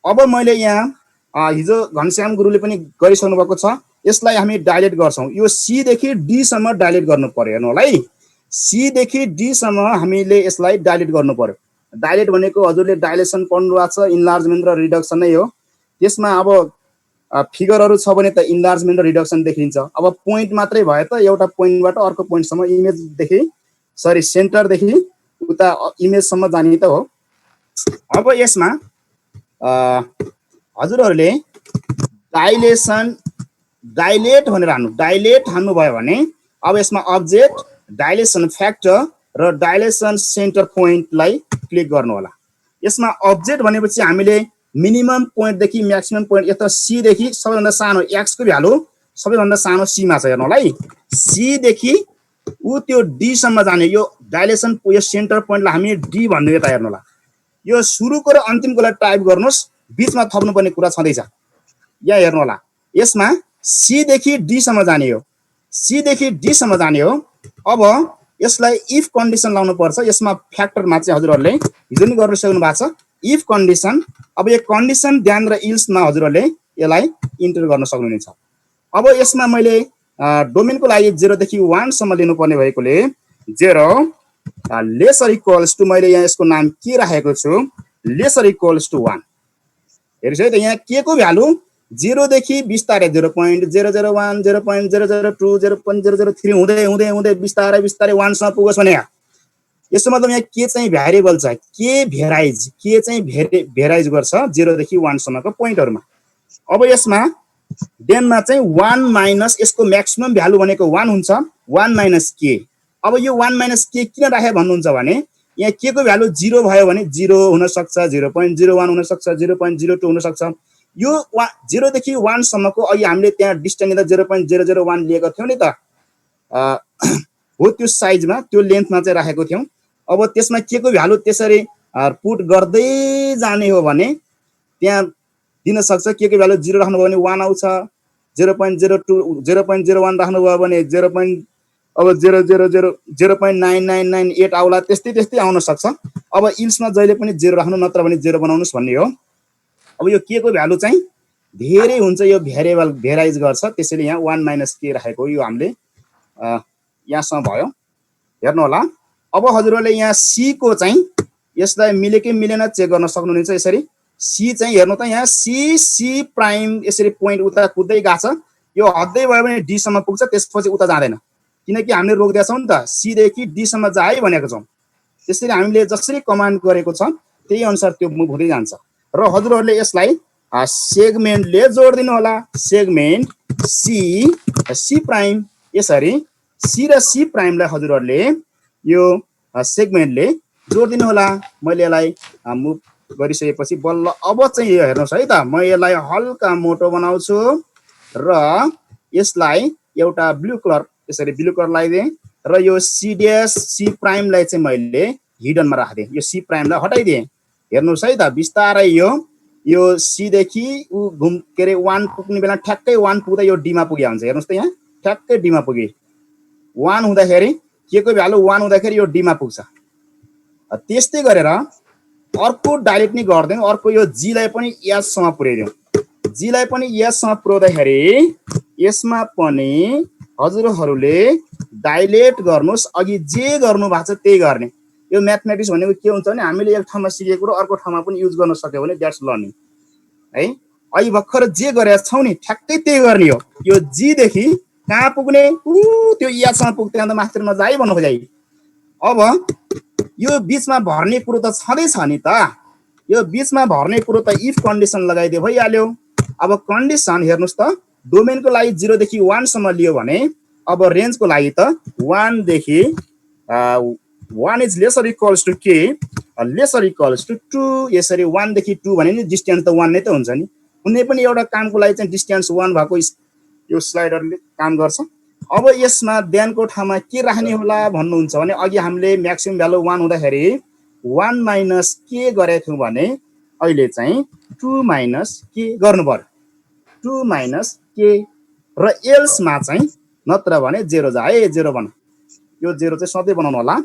अब मैले यहाँ हिजो घनश्याम गुरुले पनि गरिसक्नु भएको छ, यसलाई हामी डाइलेट गर्छौँ। यो सी देखि डी सम्म डाइलेट गर्नु पर्यो। हेर्नु होला है, सी देखि डी सम्म हामीले यसलाई डाइलेट गर्नु पर्यो। डाइलेट भनेको हजुरले डाइलेसन पढ्नु भएको छ, इन्लार्जमेन्ट र रिडक्सन नै हो। त्यसमा अब फिगरहरू छ भने त इन्लार्जमेन्ट र रिडक्सन देखिन्छ। अब पोइन्ट मात्रै भए त एउटा पोइन्टबाट अर्को पोइन्टसम्म इमेजदेखि सेन्टरदेखि उता इमेजसम्म जाने त हो। अब यसमा हजुरहरूले डाइलेट भनेर डाइलेट हान्नुभयो भने अब यसमा अब्जेक्ट, डाइलेसन फ्याक्टर र डाइलेसन सेन्टर पोइन्टलाई क्लिक गर्नु होला। यसमा अब्जेक्ट भनेपछि हामीले मिनिमम पोइन्टदेखि म्याक्सिमम पोइन्ट यता सी देखि सबैभन्दा सानो एक्स को भ्यालु सबैभन्दा सानो सी मा छ। हेर्नु होला है, सी देखि उ त्यो डी सम्म जाने यो डाइलेसन यो सेन्टर पोइन्टलाई हामी डी भन्ने यता हेर्नु होला। यो सुरुको र अन्तिमकोलाई टाइप गर्नुहोस्, बीचमा थप्नुपर्ने कुरा छँदैछ। यहाँ हेर्नु होला, यसमा सी देखि डी सम्म जाने हो, सी देखि डी सम्म जाने हो। अब यसलाई इफ कन्डिसन लाउनु पर्छ। यसमा फ्याक्टरमा चाहिँ हजुरहरूले हिजो नि गर्न सक्नु भएको छ, इफ कन्डिसन। अब यो कन्डिसन ध्यान र इल्समा हजुरहरूले यसलाई इन्टर गर्न सक्नुहुनेछ। अब यसमा मैले डोमेनको लागि 0 देखि 1 सम्म लिनुपर्ने भएकोले 0 लेसर इक्वल्स टु, मैले यहाँ यसको नाम के राखेको छु, लेसर इक्वल्स टु 1। हेर्नुहोस् है त, यहाँ के को भ्यालु 0 देखि बिस्तारै 0.001 0.002 0.003 हुँदै हुँदै हुँदै बिस्तारै 1 सम्म पुगोस् भने यसको मतलब यहाँ के चाहिँ भ्यारिएबल छ, के चाहिँ भेराइज गर्छ 0 देखि 1 सम्मको पोइन्टहरुमा। अब यसमा देनमा चाहिँ 1 माइनस यसको म्याक्सिमम भ्यालु भनेको 1 हुन्छ, 1 माइनस के। अब यो 1 माइनस के किन राखे भन्नुहुन्छ भने यहाँ के को भ्यालु 0 भयो भने 0 हुन सक्छ, 0.01 हुन सक्छ, 0.02 हुन सक्छ। यो 0 देखि 1 सम्मको अघि हामीले त्यहाँ डिस्टेन्स 0.001 लिएको थियौं नि त, हो त्यो साइजमा त्यो लेन्थमा चाहिँ राखेको थियौं। अब त्यसमा के को भ्यालु त्यसरी पुट गर्दै जाने हो भने त्यहाँ दिन सक्छ, के को भ्यालु 0 राख्नु भयो भने 1 आउँछ, 0.02 0.01 राख्नु भयो भने 0.9998 आउला, त्यस्तै आउन सक्छ। अब इल्समा जहिले पनि 0 राख्नु, नत्र भने 0 बनाउनुस् भन्ने हो। अब यो के को भ्यालु चाहिँ धेरै हुन्छ, यो भेरिएबल भेराइज गर्छ, त्यसैले यहाँ 1 माइनस के राखेको यो हामीले यहाँसम्म भयो। हेर्नु होला, अब हजुरहरूले यहाँ सी को चाहिँ यसलाई मिले कि मिलेन चेक गर्न सक्नुहुन्छ। यसरी सी चाहिँ हेर्नु त, यहाँ सी प्राइम यसरी पोइन्ट उता कुद्दै गएको छ, यो हद्दै भयो भने डी सम्म पुग्छ, त्यसपछि उता जाँदैन, किनकि हामीले रोक्दैछौँ नि त, सी देखि डी सम्म जाए भनेको छौँ। त्यसैले हामीले जसरी कमान्ड गरेको छ त्यही अनुसार त्यो मुभ हुँदै जान्छ। र हजुरहरूले यसलाई सेगमेन्टले जोडिदिनु होला, सेगमेन्ट सी प्राइम। यसरी सी र सी प्राइमलाई हजुरहरूले यो सेगमेन्टले जोडिदिनु होला। मैले यसलाई मुभ गरिसकेपछि बल्ल अब चाहिँ यो हेर्नुहोस् है त, म यसलाई हल्का मोटो बनाउँछु र यसलाई एउटा ब्लू कलर, यसरी ब्लू कलर लगाइदिएँ र यो सी ड्यास सी प्राइमलाई चाहिँ मैले हिडनमा राखिदिएँ, यो सी प्राइमलाई हटाइदिएँ। हेर्नुहोस् है त, बिस्तारै यो सी देखि उ के अरे 1 पुग्ने बेला ठ्याक्कै 1 पुग्दा यो डीमा पुग्या हुन्छ। हेर्नुहोस् त, यहाँ ठ्याक्कै डीमा पुगे। 1 हुँदाखेरि के को भ्यालु 1 हुँदाखेरि यो डीमा पुग्छ। त्यस्तै गरेर अर्को डाइलेट नै गर्दैन, अर्को यो जीलाई पनि एससम्म पुर्याइदिउँ। जीलाई पनि एससम्म पुर्याउँदाखेरि यसमा पनि हजुरहरूले डाइलेट गर्नुहोस्, अघि जे गर्नु भएको छ त्यही गर्ने। यो म्याथमेटिक्स भनेको के हुन्छ भने हामीले एक ठाउँमा सिकेको र अर्को ठाउँमा पनि युज गर्न सक्यो भने द्याट्स लर्निङ है। अहिले भर्खर जे गरेका छौँ नि ठ्याक्कै त्यही गर्ने हो। यो जी देखि कहाँ पुग्ने, त्यो यासम्म पुग्दै अन्त माथि नजाइ भन्नु खोजाइ। अब यो बीचमा भर्ने कुरो त छँदैछ नि त, यो बीचमा भर्ने कुरो त इफ कन्डिसन लगाइदियो भइहाल्यो। अब कन्डिसन हेर्नुहोस् त, डोमेनको लागि 0 देखि 1 सम्म लियो भने अब रेन्जको लागि त 1 देखि 1 इज लेसर इक्वल्स टु के, लेसर इक्वल्स टु 2। यसरी 1 देखि 2 भने नि डिस्टेन्स त 1 नै त हुन्छ नि। कुनै पनि एउटा कामको लागि चाहिँ डिस्टेन्स 1 भएको यो स्लाइडरले काम गर्छ। अब यसमा ध्यानको ठाउँमा के राख्ने होला भन्नुहुन्छ भने अघि हामीले म्याक्सिमम भ्यालु 1 हुँदाखेरि 1 माइनस के गरेको थियौँ भने अहिले चाहिँ 2 माइनस के गर्नु पर्यो, 2 माइनस के र एल्समा चाहिँ नत्र भने 0 जा है, 0 बना। यो 0 चाहिँ सधैँ बनाउनु होला।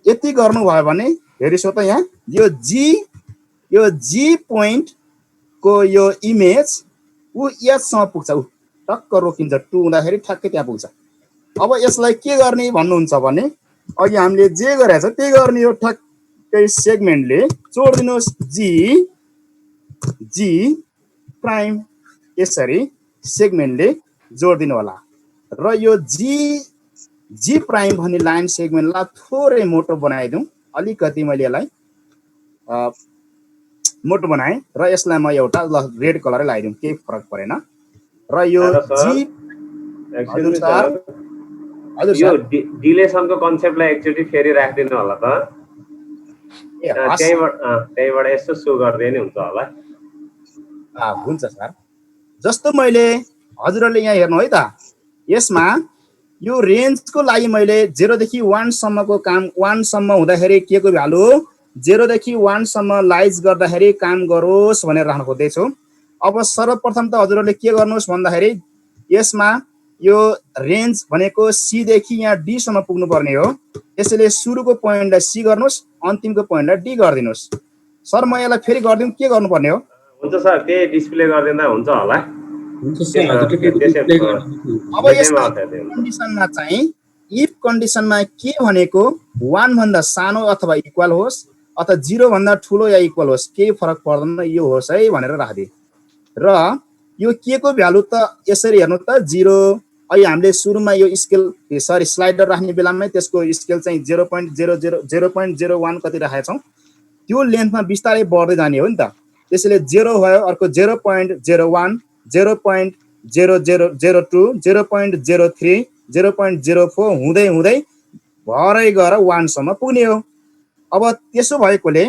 यति गर्नुभयो भने हेरिसो त, यहाँ यो जी पोइन्टको यो इमेज ऊ एससम्म पुग्छ, ऊ टक्क रोकिन्छ। 2 हुँदाखेरि ठ्याक्कै त्यहाँ पुग्छ। अब यसलाई के गर्ने भन्नुहुन्छ भने अघि हामीले जे गरेछ त्यही गर्ने हो। ठ्याक्कै सेगमेन्टले जोडिदिनुहोस् जी प्राइम, यसरी सेगमेन्टले जोडिदिनु होला। र यो जी प्राइम भन्ने लाइन सेगमेन्टलाई थोरै मोटो बनाइदिउँ। अलिकति मैले यसलाई मोटो बनाएँ र यसलाई म एउटा रेड कलरै लगाइदिउँ, केही फरक परेन। र यो जी यो डिलेसनको कन्सेप्टलाई एकचोटि फेरि राखिदिनु होला त, त्यहीबाट यसो सो गर्दै नि हुन्छ होला। हुन्छ सर। जस्तो मैले हजुरहरूले यहाँ हेर्नु है त, यसमा यो रेन्जको लागि मैले 0 देखि 1 सम्मको काम 1 सम्म हुँदाखेरि के को भ्यालु 0 देखि 1 सम्म लाइज गर्दाखेरि काम गरोस् भनेर राख्न खोज्दैछु। अब सर्वप्रथम त हजुरहरूले के गर्नुहोस् भन्दाखेरि यसमा यो रेन्ज भनेको सी देखि यहाँ डी सम्म पुग्नु पर्ने हो। यसैले सुरुको पोइन्टलाई सी गर्नुहोस्, अन्तिमको पोइन्टलाई डी गरिदिनुहोस्। सर म यसलाई फेरि गरिदिउँ, के गर्नुपर्ने हो? हुन्छ सर, त्यही डिस्प्ले गरिदिँदा हुन्छ होला। अब यस्तो कन्डिसनमा चाहिँ इफ कन्डिसनमा के भनेको 1 भन्दा सानो अथवा इक्वल होस् अथवा 0 भन्दा ठुलो या इक्वल होस्, केही फरक पर्दैन, यो होस् है भनेर राखिदिए। र यो के को भ्यालु त यसरी हेर्नु त 0। अहिले हामीले सुरुमा यो स्केल स्लाइडर राख्ने बेलामै त्यसको स्केल चाहिँ 0.01 कति राखेका छौँ, त्यो लेन्थमा बिस्तारै बढ्दै जाने हो नि त। त्यसैले 0 भयो, अर्को 0.01, 0.0002, 0.03, 0.04 हुँदै हुँदै भरै गएर 1 सम्म पुग्ने हो। अब त्यसो भएकोले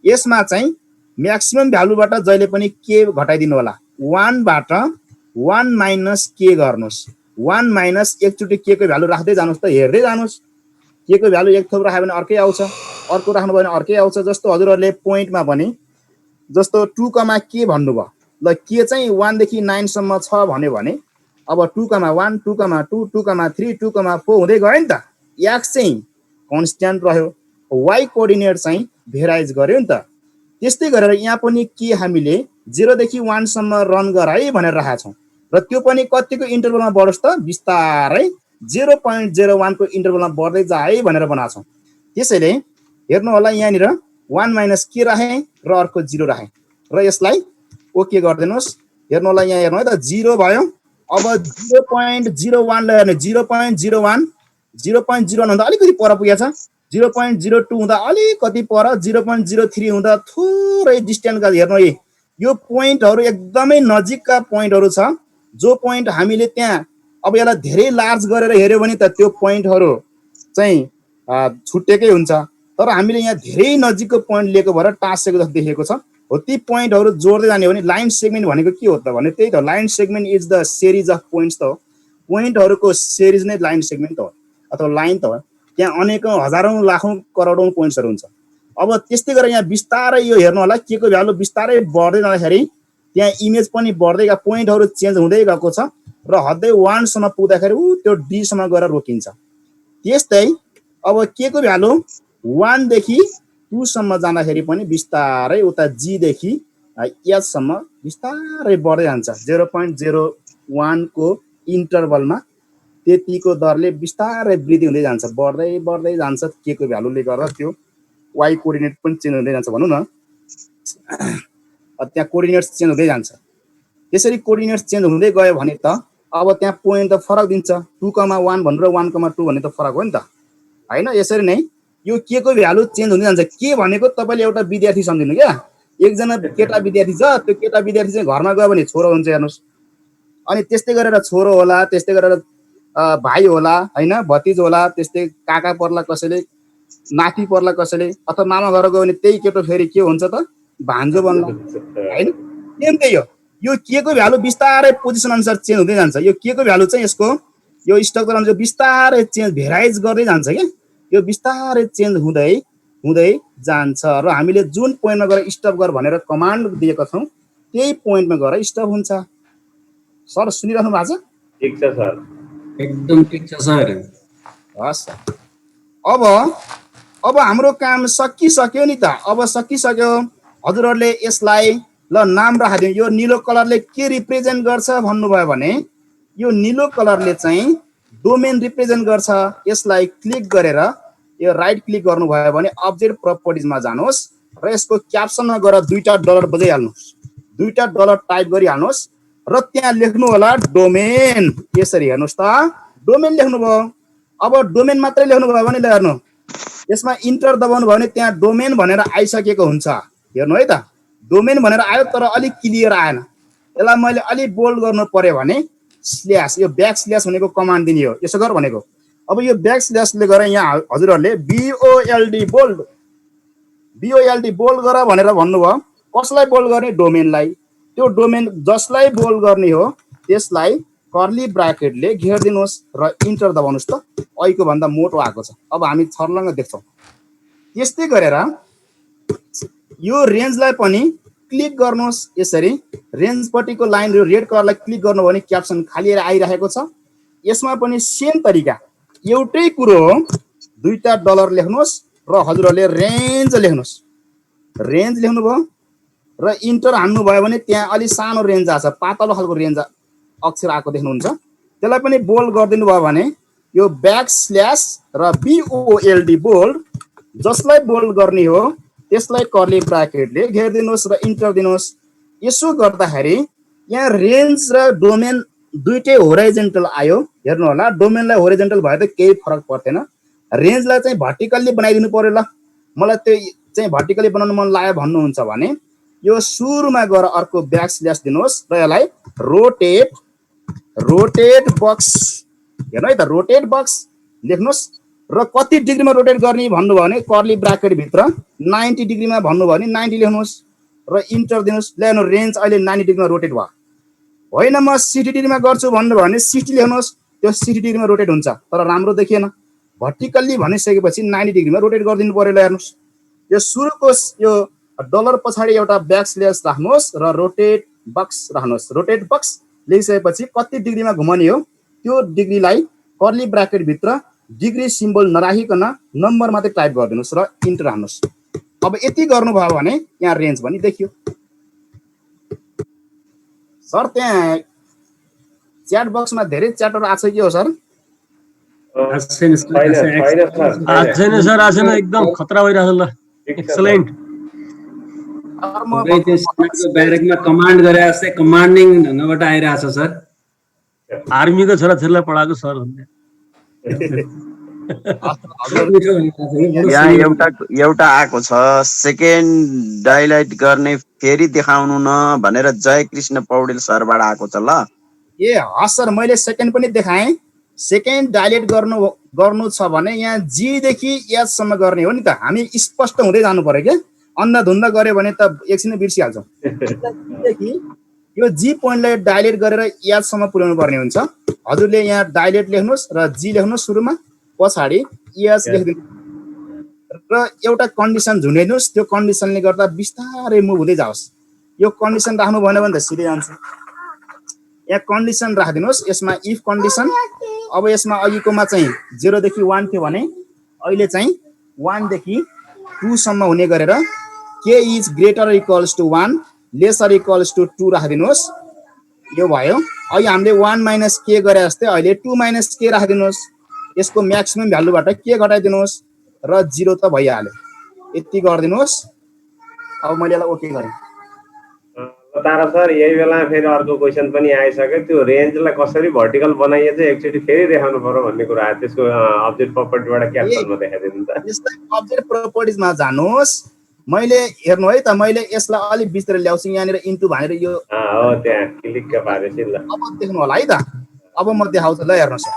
यसमा चाहिँ म्याक्सिमम भ्यालुबाट जहिले पनि के घटाइदिनु होला, 1 बाट 1 माइनस के गर्नुहोस्। 1 माइनस एकचोटि के को भ्यालु राख्दै जानुहोस् त, हेर्दै जानुहोस्। के को भ्यालु एक थोक राख्यो भने अर्कै आउँछ, अर्को राख्नु भयो भने अर्कै आउँछ। जस्तो हजुरहरूले पोइन्टमा पनि जस्तो 2, के भन्नुभयो, ल के चाहिँ 1 देखि 9 सम्म छ भन्यो भने अब 2,1, 2,2, 2,3, 2,4 हुँदै गयो नि त। एक्स चाहिँ कन्स्ट्यान्ट रह्यो, वाइ कोअर्डिनेट चाहिँ भेराइज गर्यो नि त। त्यस्तै गरेर यहाँ पनि के हामीले 0 देखि 1 सम्म रन गराए भनेर राखेका छौँ र त्यो पनि कतिको इन्टरभलमा बढोस् त, बिस्तारै 0.01 को इन्टरभलमा बढ्दै जाए भनेर बनाएको छौँ। त्यसैले हेर्नु होला, यहाँनिर 1 माइनस के राखेँ र अर्को 0 राखेँ र यसलाई ओके गरिदिनुहोस्। हेर्नु होला, यहाँ हेर्नु है त 0 भयो। अब 0.01 लाई हेर्ने 0.01 हुँदा अलिकति पर पुगेछ, 0.02 हुँदा अलिकति पर, 0.03 हुँदा थोरै डिस्टेन्सका। हेर्नु है, यो पोइन्टहरू एकदमै नजिकका पोइन्टहरू छ, जो पोइन्ट हामीले त्यहाँ अब यसलाई धेरै लार्ज गरेर हेऱ्यो भने त त्यो पोइन्टहरू चाहिँ छुट्टेकै हुन्छ। तर हामीले यहाँ धेरै नजिकको पोइन्ट लिएको भएर टाँसेको जस्तो देखेको छ। हो ती पोइन्टहरू जोड्दै जाने हो भने लाइन सेगमेन्ट भनेको के हो त भने त्यही त line segment is the series of points त हो। पोइन्टहरूको सिरिज नै लाइन सेगमेन्ट त हो अथवा लाइन त हो। त्यहाँ अनेकौँ हजारौँ लाखौँ करोडौँ पोइन्ट्सहरू हुन्छ। अब त्यस्तै गरेर यहाँ बिस्तारै यो हेर्नु होला के को भ्यालु बिस्तारै बढ्दै जाँदाखेरि त्यहाँ इमेज पनि बढ्दै गएको पोइन्टहरू चेन्ज हुँदै गएको छ र हदै 1 सम्म पुग्दाखेरि त्यो डी सम्म गएर रोकिन्छ। त्यस्तै अब के को भ्यालु 1 देखि 2 सम्म जाँदाखेरि पनि बिस्तारै उता जी देखि एच सम्म बिस्तारै बढ्दै जान्छ। 0.01 को इन्टरभलमा त्यतिको दरले बिस्तारै वृद्धि हुँदै जान्छ, बढ्दै बढ्दै जान्छ। के को भ्यालुले गर्दा त्यो वाइ कोअर्डिनेट पनि चेन्ज हुँदै जान्छ भनौँ न। त्यहाँ कोअर्डिनेट्स चेन्ज हुँदै जान्छ। त्यसरी कोअर्डिनेट्स चेन्ज हुँदै गयो भने त अब त्यहाँ पोइन्ट त फरक दिन्छ। 2,1 भनेर 1,2 भन्ने त फरक हो नि त हैन। यसरी नै यो के को भ्यालु चेन्ज हुँदै जान्छ। के भनेको तपाईले एउटा विद्यार्थी सम्झिनु क्या। एकजना केटा विद्यार्थी छ, त्यो केटा विद्यार्थी चाहिँ घरमा गयो भने छोरो हुन्छ हेर्नुस्। अनि त्यस्तै गरेर छोरो होला, त्यस्तै गरेर भाइ होला हैन, भतिज होला, त्यस्तै काका पर्ला कसैले, नाति पर्ला कसैले, अथवा मामा घर गयो भने त्यही केटो फेरि के हुन्छ त भान्जो बन्ला हैन। सेम त्यही हो। यो के को भ्यालु बिस्तारै पोजिसन अनुसार चेन्ज हुँदै जान्छ। यो के को भ्यालु चाहिँ यसको यो स्ट्रक्चर अनुसार बिस्तारै चेन्ज भेराइज गर्दै जान्छ के। यो बिस्तारै चेन्ज हुँदै हुँदै जान्छ र हामीले जुन पोइन्टमा गएर स्टप गर भनेर कमान्ड दिएका छौं त्यही पोइन्टमा गएर स्टप हुन्छ। सर सुनिराख्नु भएको छ? ठीक छ सर, एकदम ठिक छ सर। हस्। अब हाम्रो काम सकिसक्यो नि त। अब सकिसक्यो। हजुरहरूले यसलाई ल नाम राखिदिनु। यो निलो कलरले के रिप्रेजेन्ट गर्छ भन्नुभयो भने यो निलो कलरले चाहिँ डोमेन रिप्रेजेन्ट गर्छ। यसलाई क्लिक गरेर यो राइट क्लिक गर्नुभयो भने अब्जेक्ट प्रपर्टिजमा जानुहोस् र यसको क्याप्सनमा गएर दुईटा डलर बजाइहाल्नुहोस्, दुईटा डलर टाइप गरिहाल्नुहोस् र त्यहाँ लेख्नु होला डोमेन। यसरी हेर्नुहोस् त डोमेन लेख्नुभयो। अब डोमेन मात्रै लेख्नुभयो भने हेर्नु यसमा इन्टर दबाउनु भयो भने त्यहाँ डोमेन भनेर आइसकेको हुन्छ। हेर्नु है त डोमेन भनेर आयो तर अलिक क्लियर आएन। यसलाई मैले अलिक बोल्ड गर्नु पर्यो भने स्ल्यास, यो ब्याक स्ल्यास भनेको कमान्ड दिने हो। यसो गर भनेको। अब यो ब्याक स्ल्यासले गरेर यहाँ हजुरहरूले BOLD बोल्ड गर भनेर भन्नुभयो। कसलाई बोल्ड गर्ने? डोमेनलाई। त्यो डोमेन जसलाई बोल्ड गर्ने हो त्यसलाई कर्ली ब्राकेटले घेरिदिनुहोस् र इन्टर दबाउनुहोस् त। अहिलेको भन्दा मोटो आएको छ। अब हामी छर्लङ्ग देख्छौँ। त्यस्तै गरेर यो रेन्जलाई पनि क्लिक गर्नुहोस्। यसरी रेन्जपट्टिको लाइन यो रेड कलरलाई क्लिक गर्नुभयो भने क्याप्सन खाली आइरहेको छ। यसमा पनि सेम तरिका एउटै कुरो हो। दुईटा डलर लेख्नुहोस् र हजुरहरूले रेन्ज लेख्नुहोस्। रेन्ज लेख्नुभयो र इन्टर हान्नुभयो भने त्यहाँ अलि सानो रेन्ज आछ, पातलो खालको रेन्ज अक्षर आएको देख्नुहुन्छ। त्यसलाई पनि बोल्ड गरिदिनु भयो भने यो ब्याक स्ल्यास र BOLD बोल्ड जसलाई बोल्ड गर्ने हो त्यसलाई कर्ली ब्राकेटले घेरिदिनुहोस् र इन्टर दिनुहोस्। यसो गर्दाखेरि यहाँ रेन्ज र डोमेन दुईटै होराइजेन्टल आयो। हेर्नु होला डोमेनलाई होराइजेन्टल भए त केही फरक पर्दैन। रेन्जलाई चाहिँ भर्टिकल्ली बनाइदिनु पर्यो। ल मलाई त्यो चाहिँ भर्टिकल्ली बनाउनु मन लाग्यो भन्नुहुन्छ भने यो सुरुमा गएर अर्को ब्याक स्ल्यास दिनुहोस् र यसलाई रोटेट बक्स, हेर्नु है त रोटेट बक्स लेख्नुहोस् र कति डिग्रीमा रोटेट गर्ने भन्नुभयो भने कर्ली ब्राकेट भित्र 90 डिग्रीमा भन्नुभयो भने 90 लेख्नुहोस् र इन्टर दिनुहोस्। ल्याउनु रेन्ज अहिले 90 डिग्रीमा रोटेट भयो। होइन म 60 डिग्रीमा गर्छु भन्नुभयो भने 60 लेख्नुहोस्। त्यो 60 डिग्रीमा रोटेट हुन्छ तर राम्रो देखिएन। भर्टिकल्ली भनिसकेपछि 90 डिग्रीमा रोटेट गरिदिनु पर्यो। हेर्नुहोस् यो सुरुको यो डलर पछाडि एउटा ब्याक स्ल्यास राख्नुहोस् र रोटेट बक्स राख्नुहोस्। रोटेट बक्स लेखिसकेपछि कति डिग्रीमा घुमाउने हो त्यो डिग्रीलाई कर्ली ब्राकेट भित्र डिग्री सिम्बल नराखिकन नम्बर मात्रै टाइप गरिदिनुहोस् र इन्टर हान्नुहोस्। अब यति गर्नुभयो भने यहाँ रेन्ज पनि देखियो। सर त्यहाँ च्याट बक्समा धेरै च्याटर आछ के हो सर? छैन सर, आछैन। एकदम खतरा भइरहेको छ। ल एक्सलेन्ट। ब्यारेकमा कमान्ड गरे जस्तै कमान्डिङ ढङ्गबाट आइरहेछ सर। आर्मीको छोराछोरीलाई पढाएको सर यहाँ एउटा आएको छ सेकेन्ड डाइलाइट गर्ने फेरि देखाउनु न भनेर जय कृष्ण पौडेल सरबाट आएको छ। ल ए हस् सर मैले सेकेन्ड पनि देखाएँ। सेकेन्ड डाइलेट गर्नु गर्नु छ भने यहाँ जी देखि एच सम्म गर्ने हो नि त। हामी स्पष्ट हुँदै जानु पर्यो के, अन्धाधुन्दा गर्यो भने त एकछिन बिर्सिहाल्छौँ। देखि यो जी पोइन्टलाई डाइलेट गरेर एच सम्म पुर्याउनु पर्ने हुन्छ। हजुरले यहाँ डाइलेट लेख्नुहोस् र जी लेख्नुहोस् सुरुमा, पछाडि एच लेखिदिनु र एउटा कन्डिसन झुन्डाइदिनुहोस्। त्यो कन्डिसनले गर्दा बिस्तारै मुभ हुँदै जाओस्। यो कन्डिसन राख्नु भएन भने त सिधै जान्छ। यहाँ कन्डिसन राखिदिनुहोस्। यसमा इफ कन्डिसन, अब यसमा अघिकोमा चाहिँ 0 देखि 1 थियो भने अहिले चाहिँ 1 देखि 2 सम्म हुने गरेर के is greater equals to 1 lesser equals to 2 राखिदिनुहोस्। यो भयो। अहिले हामीले 1 माइनस के गरे जस्तै अहिले 2 माइनस के राखिदिनुहोस्। यसको म्याक्सिमम भ्यालुबाट के घटाइदिनुहोस् र 0 त भइहाल्यो। यति गरिदिनुहोस्। अब मैले यसलाई ओके गरेँ। तारा सर यही बेला फेरि अर्को क्वेसन पनि आइसक्यो। त्यो रेन्जलाई कसरी भर्टिकल बनाइए चाहिँ एकचोटि फेरि देखाउनु पर्यो भन्ने कुरा आयो। त्यसको अब्जेक्ट प्रपर्टीबाट क्याप्सनमा देखाइदिनु त। यसलाई अब्जेक्ट प्रपर्टिजमा जानुहोस्। मैले हेर्नु है त, मैले यसलाई अलिक भित्र ल्याउँछु। यहाँनिर इन्टु भनेर यो हो त्यहाँ क्लिक पारेपछि ल। अब देख्नु होला है त। अब म देखाउँछु ल, हेर्नुहोस्।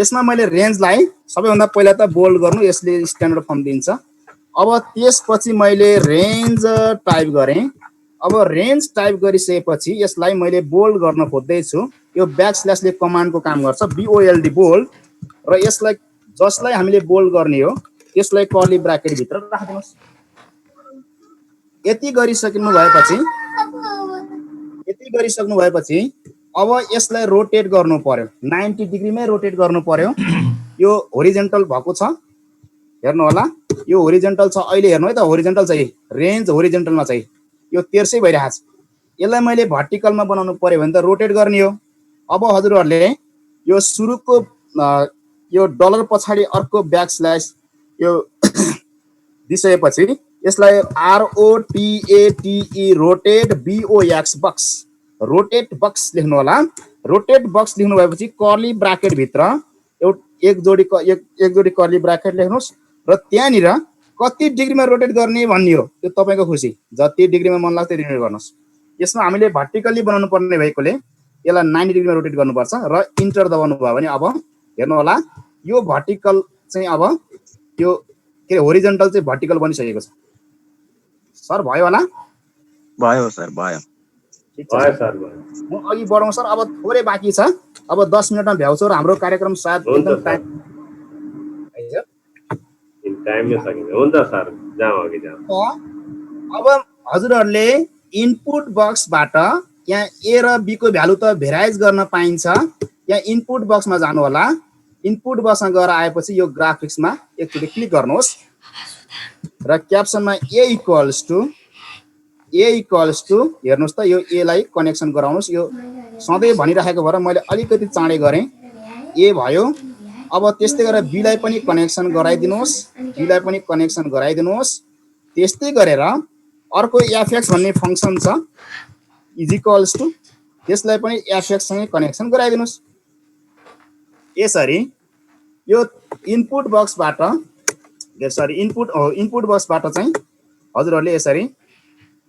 यसमा मैले रेन्जलाई सबैभन्दा पहिला त बोल्ड गर्नु, यसले स्ट्यान्डर्ड फर्म दिन्छ। अब त्यसपछि मैले रेन्ज टाइप गरेँ। अब रेन्ज टाइप गरिसकेपछि यसलाई मैले बोल्ड गर्न खोज्दैछु। यो ब्याकस्ल्यासले कमान्डको काम गर्छ, BOLD बोल्ड। र यसलाई जसलाई हामीले बोल्ड गर्ने हो त्यसलाई कर्ली ब्राकेट भित्र राखिदिनुहोस्। यति गरिसक्नु भएपछि अब यसलाई रोटेट गर्नु पर्यो। 90 डिग्रीमै रोटेट गर्नु पर्यो। यो होरिजेन्टल भएको छ, हेर्नु होला। यो होरिजेन्टल छ। अहिले हेर्नु है त, होरिजेन्टल चाहिँ रेन्ज होरिजेन्टलमा चाहिँ यो 1300 भइरहेको छ। यसलाई मैले भर्टिकलमा बनाउनु पर्यो भने त रोटेट गर्ने हो। अब हजुरहरूले यो सुरुको यो डलर पछाडि अर्को ब्याकस्ल्यास यो दिइसकेपछि यसलाई ROTATE rotate BOX box, rotate box लेख्नु होला। रोटेट बक्स लेख्नु भएपछि कर्ली ब्राकेट भित्र एक जोडी कर्ली ब्राकेट लेख्नुहोस् र त्यहाँनिर कति डिग्रीमा रोटेट गर्ने भन्ने हो। त्यो तपाईँको खुसी, जति डिग्रीमा मन लाग्छ त्यति रोटेट गर्नुहोस्। यसमा हामीले भर्टिकल्ली बनाउनु पर्ने भएकोले यसलाई 90 डिग्रीमा रोटेट गर्नुपर्छ र इन्टर दबाउनु भयो भने अब हेर्नु होला यो भर्टिकल चाहिँ अब यो के अरे होरिजेन्टल चाहिँ भर्टिकल बनिसकेको छ। सर भयो होला? भयो सर, भयो। ठिक छ सर, म अघि बढाउँ सर। अब थोरै बाँकी छ। अब 10 मिनटमा भ्याउँछौँ र हाम्रो कार्यक्रम सायद एकदम टाइमले सकिन्छ। हुन्छ सर, जाउँ अघि जाउँ। अब हजुरहरूले इनपुट बक्सबाट यहाँ ए र बी को भ्यालु त भेराइज गर्न पाइन्छ। यहाँ इनपुट बक्समा जानु होला। इनपुट बक्समा गएर आएपछि यो ग्राफिक्समा एकचोटि क्लिक गर्नुहोस् र क्याप्सनमा ए इक्वल्स टु हेर्नुहोस् त, यो ए लाई कनेक्सन गराउनुहोस्। यो सधैँ भनिराखेको भएर मैले अलिकति चाँडै गरेँ। ए भयो। अब त्यस्तै गरेर बी लाई पनि कनेक्सन गराइदिनुहोस्। त्यस्तै गरेर अर्को एफएक्स भन्ने फङ्सन छ इज इक्वल्स टु, त्यसलाई पनि एफएक्स सँगै कनेक्सन गराइदिनुहोस्। यसरी यो इनपुट बक्सबाट चाहिँ हजुरहरूले यसरी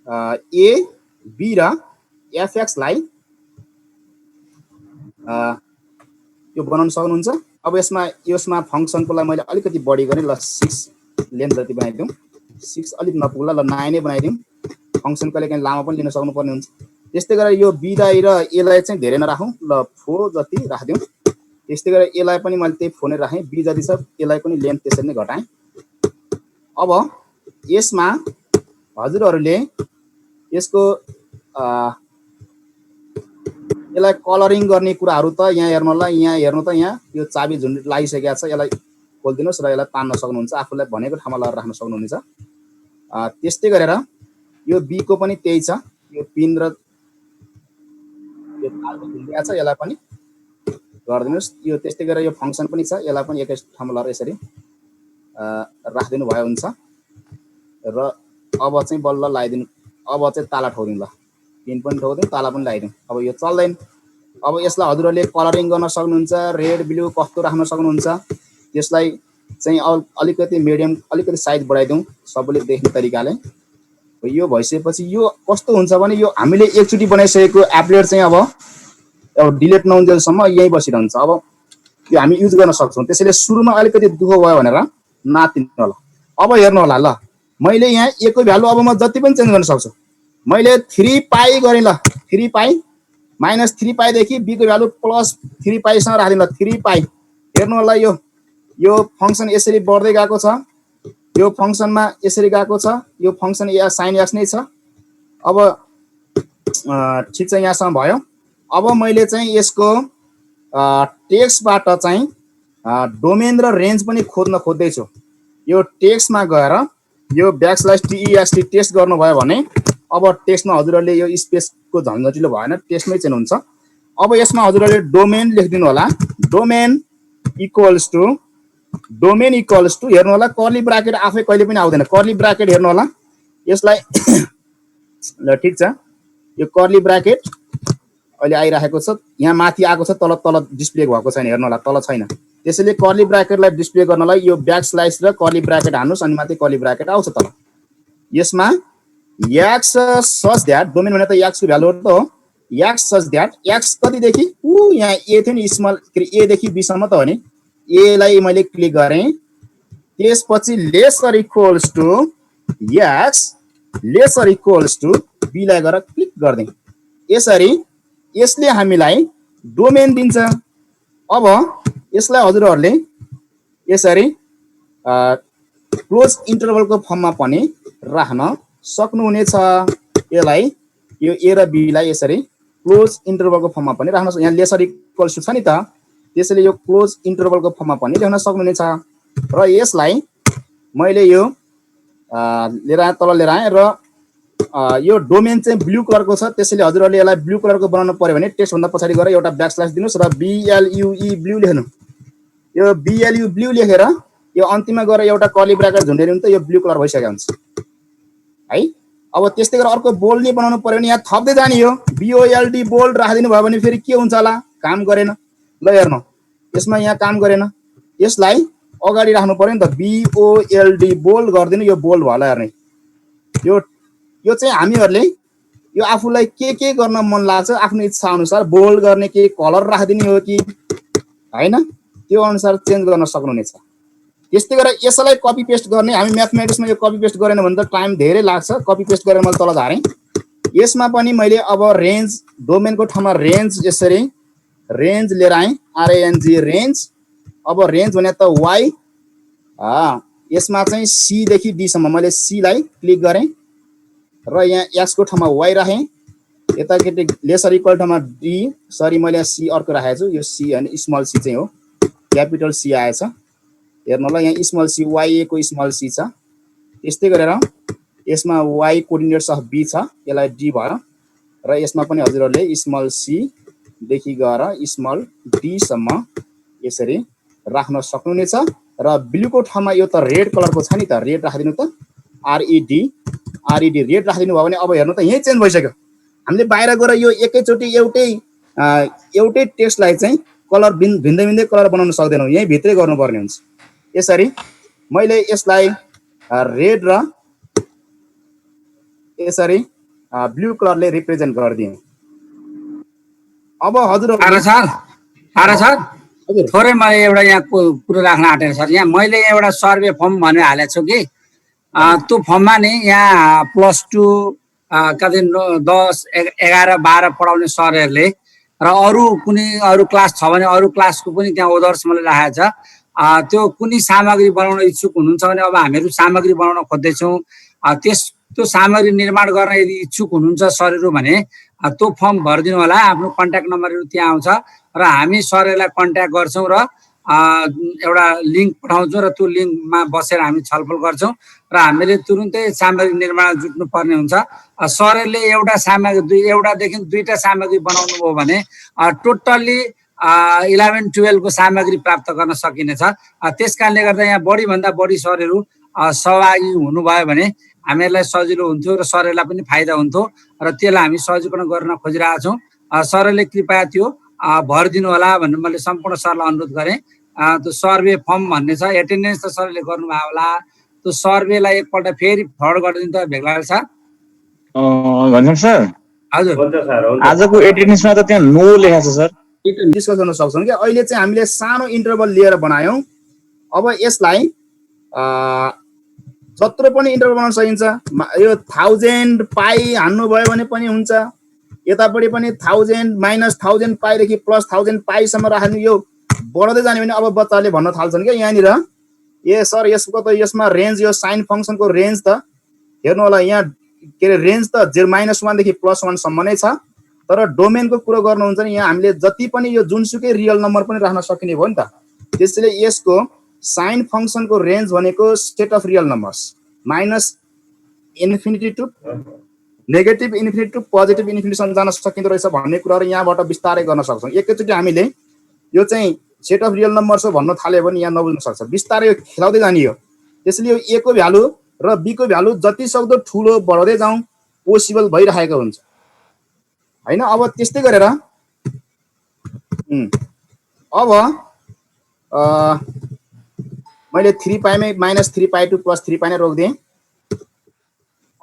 ए बी र एफएक्सलाई यो बनाउन सक्नुहुन्छ। अब यसमा फङ्सनको लागि मैले अलिकति बढी गरेँ ल, 6 लेन्थ जति बनाइदिउँ। 6 अलिक नपुग्ला ल, 9 नै बनाइदिउँ। फङ्सन कहिले काहीँ लामो पनि लिन सक्नुपर्ने हुन्छ। त्यस्तै गरेर यो बी लाई र ए लाई चाहिँ धेरै नराखौँ ल, 4 जति राखिदिउँ। त्यस्तै गरेर ए लाई पनि मैले त्यही 4 नै राखेँ। बी जति छ ए लाई पनि लेन्थ त्यसरी नै घटाएँ। अब यसमा हजुरहरूले यसको यसलाई कलरिङ गर्ने कुराहरू त यहाँ हेर्नु होला। यहाँ हेर्नु त, यहाँ यो चाबी झुन्ड लागिसकेको छ। यसलाई खोलिदिनुहोस् र यसलाई तान्न सक्नुहुन्छ। आफूलाई भनेको ठाउँमा लगाएर राख्न सक्नुहुनेछ। त्यस्तै गरेर यो बी को पनि त्यही छ। यो पिन र यो तारको झुन्डिया छ, यसलाई पनि गरिदिनुहोस्। यो त्यस्तै गरेर यो फङ्सन पनि छ, यसलाई पनि एकै ठाउँमा लगाएर यसरी राखिदिनु भयो हुन्छ। र अब चाहिँ बल्ल लगाइदिनु। अब चाहिँ ताला ठोकिदिउँ ल, पिन पनि ठोकिदिउँ, ताला पनि लगाइदिउँ। अब यो चल्दैन। अब यसलाई हजुरहरूले कलरिङ गर्न सक्नुहुन्छ। रेड ब्लू कस्तो राख्न सक्नुहुन्छ। त्यसलाई चाहिँ अलिकति मिडियम, अलिकति साइज बढाइदिउँ सबैले देख्ने तरिकाले। यो भइसकेपछि यो कस्तो हुन्छ भने यो हामीले एकचोटि बनाइसकेको एप्लेट चाहिँ अब डिलिट नहुन्जेलसम्म यहीँ बसिरहन्छ। अब यो हामी युज गर्न सक्छौँ। त्यसैले सुरुमा अलिकति दुःख भयो भनेर नातिनु होला। अब हेर्नु होला ल, मैले यहाँ a को भ्यालु अब म जति पनि चेन्ज गर्न सक्छु। मैले 3 पाई गरेँ ल, 3 पाई माइनस 3 पाईदेखि b को भ्यालु प्लस 3 पाईसँग राखिदिनु ल, 3 पाई। हेर्नु होला यो फङ्सन यसरी बढ्दै गएको छ, यो फङ्सनमा यसरी गएको छ, यो फङ्सन साइन एक्स नै छ। अब ठिक छ, यहाँसम्म भयो। अब मैले चाहिँ यसको टेक्स्टबाट चाहिँ डोमेन र रेन्ज पनि खोज्दैछु। यो टेक्स्टमा गएर यो \TEXT टेस्ट गर्नुभयो भने अब टेक्स्टमा हजुरहरूले यो स्पेसको झन्झटिलो भएन, टेक्स्टमै चाहिँ हुन्छ। अब यसमा हजुरहरूले डोमेन लेखिदिनु होला। डोमेन इक्वल्स टु हेर्नु होला, कर्ली ब्राकेट आफै कहिले पनि आउँदैन। कर्ली ब्राकेट हेर्नु होला यसलाई ल, ठिक छ। यो कर्ली ब्राकेट अहिले आइरहेको छ, यहाँ माथि आएको छ, तल डिस्प्ले भएको छैन। हेर्नु होला, तल छैन। त्यसैले कर्ली ब्राकेटलाई डिस्प्ले गर्नलाई यो ब्याकस्ल्यास र कर्ली ब्राकेट हान्नुस्, अनि माथि कर्ली ब्राकेट आउँछ तल। यसमा x सच दैट, डोमेन भने त x को भ्यालु हो त हो, x सच दैट x कतिदेखि यहाँ a थियो नि, स्मल a देखि b सम्म त हो नि, a लाई मैले क्लिक गरेँ। त्यसपछि lesser equals to x lesser equals to b लाई गएर क्लिक गर्दै। यसरी यसले हामीलाई डोमेन दिन्छ। अब यसलाई हजुरहरूले यसरी क्लोज इन्टरभलको फर्ममा पनि राख्न सक्नुहुनेछ। यसलाई यो a र b लाई यसरी क्लोज इन्टरभलको फर्ममा पनि राख्न, यहाँ लेसर इक्वल्स टु छ नि त, त्यसैले यो क्लोज इन्टरभलको फर्ममा पनि लेख्न सक्नुहुनेछ। र यसलाई मैले यो लिएर आएँ, तल लिएर आएँ, र यो डोमेन चाहिँ ब्लू कलरको छ। त्यसैले हजुरहरूले यसलाई ब्लू कलरको बनाउनु पर्यो भने टेक्स्ट भन्दा पछाडि गएर एउटा ब्याकस्ल्यास दिनुस् र BLUE ब्लू लेख्नु। यो BLU ब्लू लेखेर यो अन्तिममा गएर एउटा कर्ली ब्राकेट झुन्डेर त यो ब्लू कलर भइसकेको हुन्छ है। अब त्यस्तै गरेर अर्को बोल्ड नै बनाउनु पर्यो भने यहाँ थप्दै जाने हो, BOLD बोल्ड राखिदिनु भयो भने फेरि के हुन्छ होला, काम गरेन। ल हेर्नु, यसमा यहाँ काम गरेन, यसलाई अगाडि राख्नु पर्यो नि त, BOLD बोल्ड गरिदिनु, यो बोल्ड भयो। ल हेर्ने, यो चाहिँ हामीहरूले यो आफूलाई के गर्न मन लाग्छ आफ्नो इच्छा अनुसार बोल्ड गर्ने, के कलर राखिदिने हो कि हैन, त्यो अनुसार चेन्ज गर्न सक्नुहुनेछ। त्यस्तै गरेर यसलाई कपी पेस्ट गर्ने, हामी म्याथमेटिक्समा यो कपी पेस्ट गरेन भने त टाइम धेरै लाग्छ। कपी पेस्ट गरेर मैले तल झारेँ। यसमा पनि मैले अब रेन्ज, डोमेनको ठाउँमा रेन्ज, यसरी रेन्ज लिएर आएँ, RANG रेन्ज। अब रेन्ज भने त y, यसमा चाहिँ C देखि D सम्म मैले C लाई क्लिक गरेँ र यहाँ x को ठाउँमा y राखेँ, यताकेटि लेसर इक्वल ठाउँमा D, सरी मैले C अर्को राखेको छु, यो C होइन, स्मल c चाहिँ हो, क्यापिटल C आएछ। हेर्नु होला, यहाँ स्मल c, YA को स्मल c छ। त्यस्तै गरेर यसमा y कोअर्डिनेट्स अफ b छ, यसलाई D भयो। र यसमा पनि हजुरहरूले स्मल c देखि गएर स्मल d सम्म यसरी राख्न सक्नुहुनेछ। र ब्लूको ठाउँमा यो त रेड कलरको छ नि त, रेड राखिदिनु त, RED रेड राखिदिनु भयो भने अब हेर्नु त यही चेन्ज भइसक्यो। हामीले बाहिर गएर यो एकैचोटि एउटै टेक्स्टलाई चाहिँ कलर भिन्दै भिन्दै कलर बनाउन सक्दैनौँ, यही भित्रै गर्नुपर्ने हुन्छ। यसरी मैले यसलाई रेड र यसरी ब्लू कलरले रिप्रेजेन्ट गरिदिएँ। अब हजुर थोरै मैले एउटा यहाँ कुरो राख्न आँटेको सर, यहाँ मैले एउटा सर्वे फर्म भनेर हालेको छु कि त्यो फर्ममा नि यहाँ +2 कति 10, 11, 12 पढाउने सरहरूले र अरू क्लास छ भने अरू क्लासको पनि त्यहाँ ओदर्स मैले राखेको छ। त्यो कुनै सामग्री बनाउन इच्छुक हुनुहुन्छ भने अब हामीहरू सामग्री बनाउन खोज्दैछौँ। त्यो सामग्री निर्माण गर्न यदि इच्छुक हुनुहुन्छ सरहरू भने त्यो फर्म भरिदिनु होला। आफ्नो कन्ट्याक्ट नम्बरहरू त्यहाँ आउँछ र हामी सरहरूलाई कन्ट्याक्ट गर्छौँ र एउटा लिङ्क पठाउँछौँ र त्यो लिङ्कमा बसेर हामी छलफल गर्छौँ र हामीले तुरुन्तै सामग्री निर्माण जुट्नु पर्ने हुन्छ। सरहरूले एउटादेखि दुईटा सामग्री बनाउनु भयो भने टोटल्ली 11, 12 को सामग्री प्राप्त गर्न सकिनेछ। त्यस कारणले गर्दा यहाँ बढीभन्दा बढी सरहरू सहभागी हुनुभयो भने हामीहरूलाई सजिलो हुन्थ्यो र सरहरूलाई पनि फाइदा हुन्थ्यो र त्यसलाई हामी सहजीकरण गर्न खोजिरहेका छौँ। सरहरूले कृपया त्यो भरिदिनु होला भनेर मैले सम्पूर्ण सरलाई अनुरोध गरेँ। त्यो सर्वे फर्म भन्ने छ, एटेन्डेन्स त सरले गर्नुभयो होला, त्यो सर्वेलाई एकपल्ट फेरि फरवर्ड गरिदिनु त भेग्लाल सर। घनश्याम सर, हजुर आजको एटेन्डेन्समा त त्यहाँ नो लेखेको छ सर। डिस्कस गर्न सक्छौँ कि अहिले चाहिँ हामीले सानो इन्टरभल लिएर बनायौँ। अब यसलाई जत्रो पनि इन्टरभल बनाउन सकिन्छ। यो 1000 पाई हान्नुभयो भने पनि हुन्छ, यतापट्टि पनि 1000 माइनस 1000 पाईदेखि प्लस 1000 पाईसम्म राख्नु। यो बढ्दै जाने भने अब बच्चाले भन्न थाल्छन् क्या यहाँनिर, ए सर यसको त यसमा रेन्ज, यो साइन फङ्सनको रेन्ज त हेर्नु होला यहाँ के अरे रेन्ज त -1 देखि +1 सम्म नै छ, तर डोमेनको कुरो गर्नुहुन्छ नि यहाँ हामीले जति पनि यो जुनसुकै रियल नम्बर पनि राख्न सकिने भयो नि त। त्यसैले यसको साइन फङ्सनको रेन्ज भनेको set of real numbers -infinity to negative infinity to positive इन्फिनिटीसम्म जान सकिँदो रहेछ भन्ने कुराहरू यहाँबाट बिस्तारै गर्न सक्छौँ। एकैचोटि हामीले यो चाहिँ सेट अफ रियल नम्बर्स हो भन्न थाल्यो भने यहाँ नबुझ्न सक्छ, बिस्तारै यो खेलाउँदै जाने हो। त्यसैले यो ए को भ्यालु र बी को भ्यालु जति सक्दो ठुलो बढाउँदै जाउँ, पोसिबल भइरहेको हुन्छ होइन। अब त्यस्तै गरेर अब मैले 3 पाईमै -3 पाई टु +3 पाई नै रोकिदिएँ।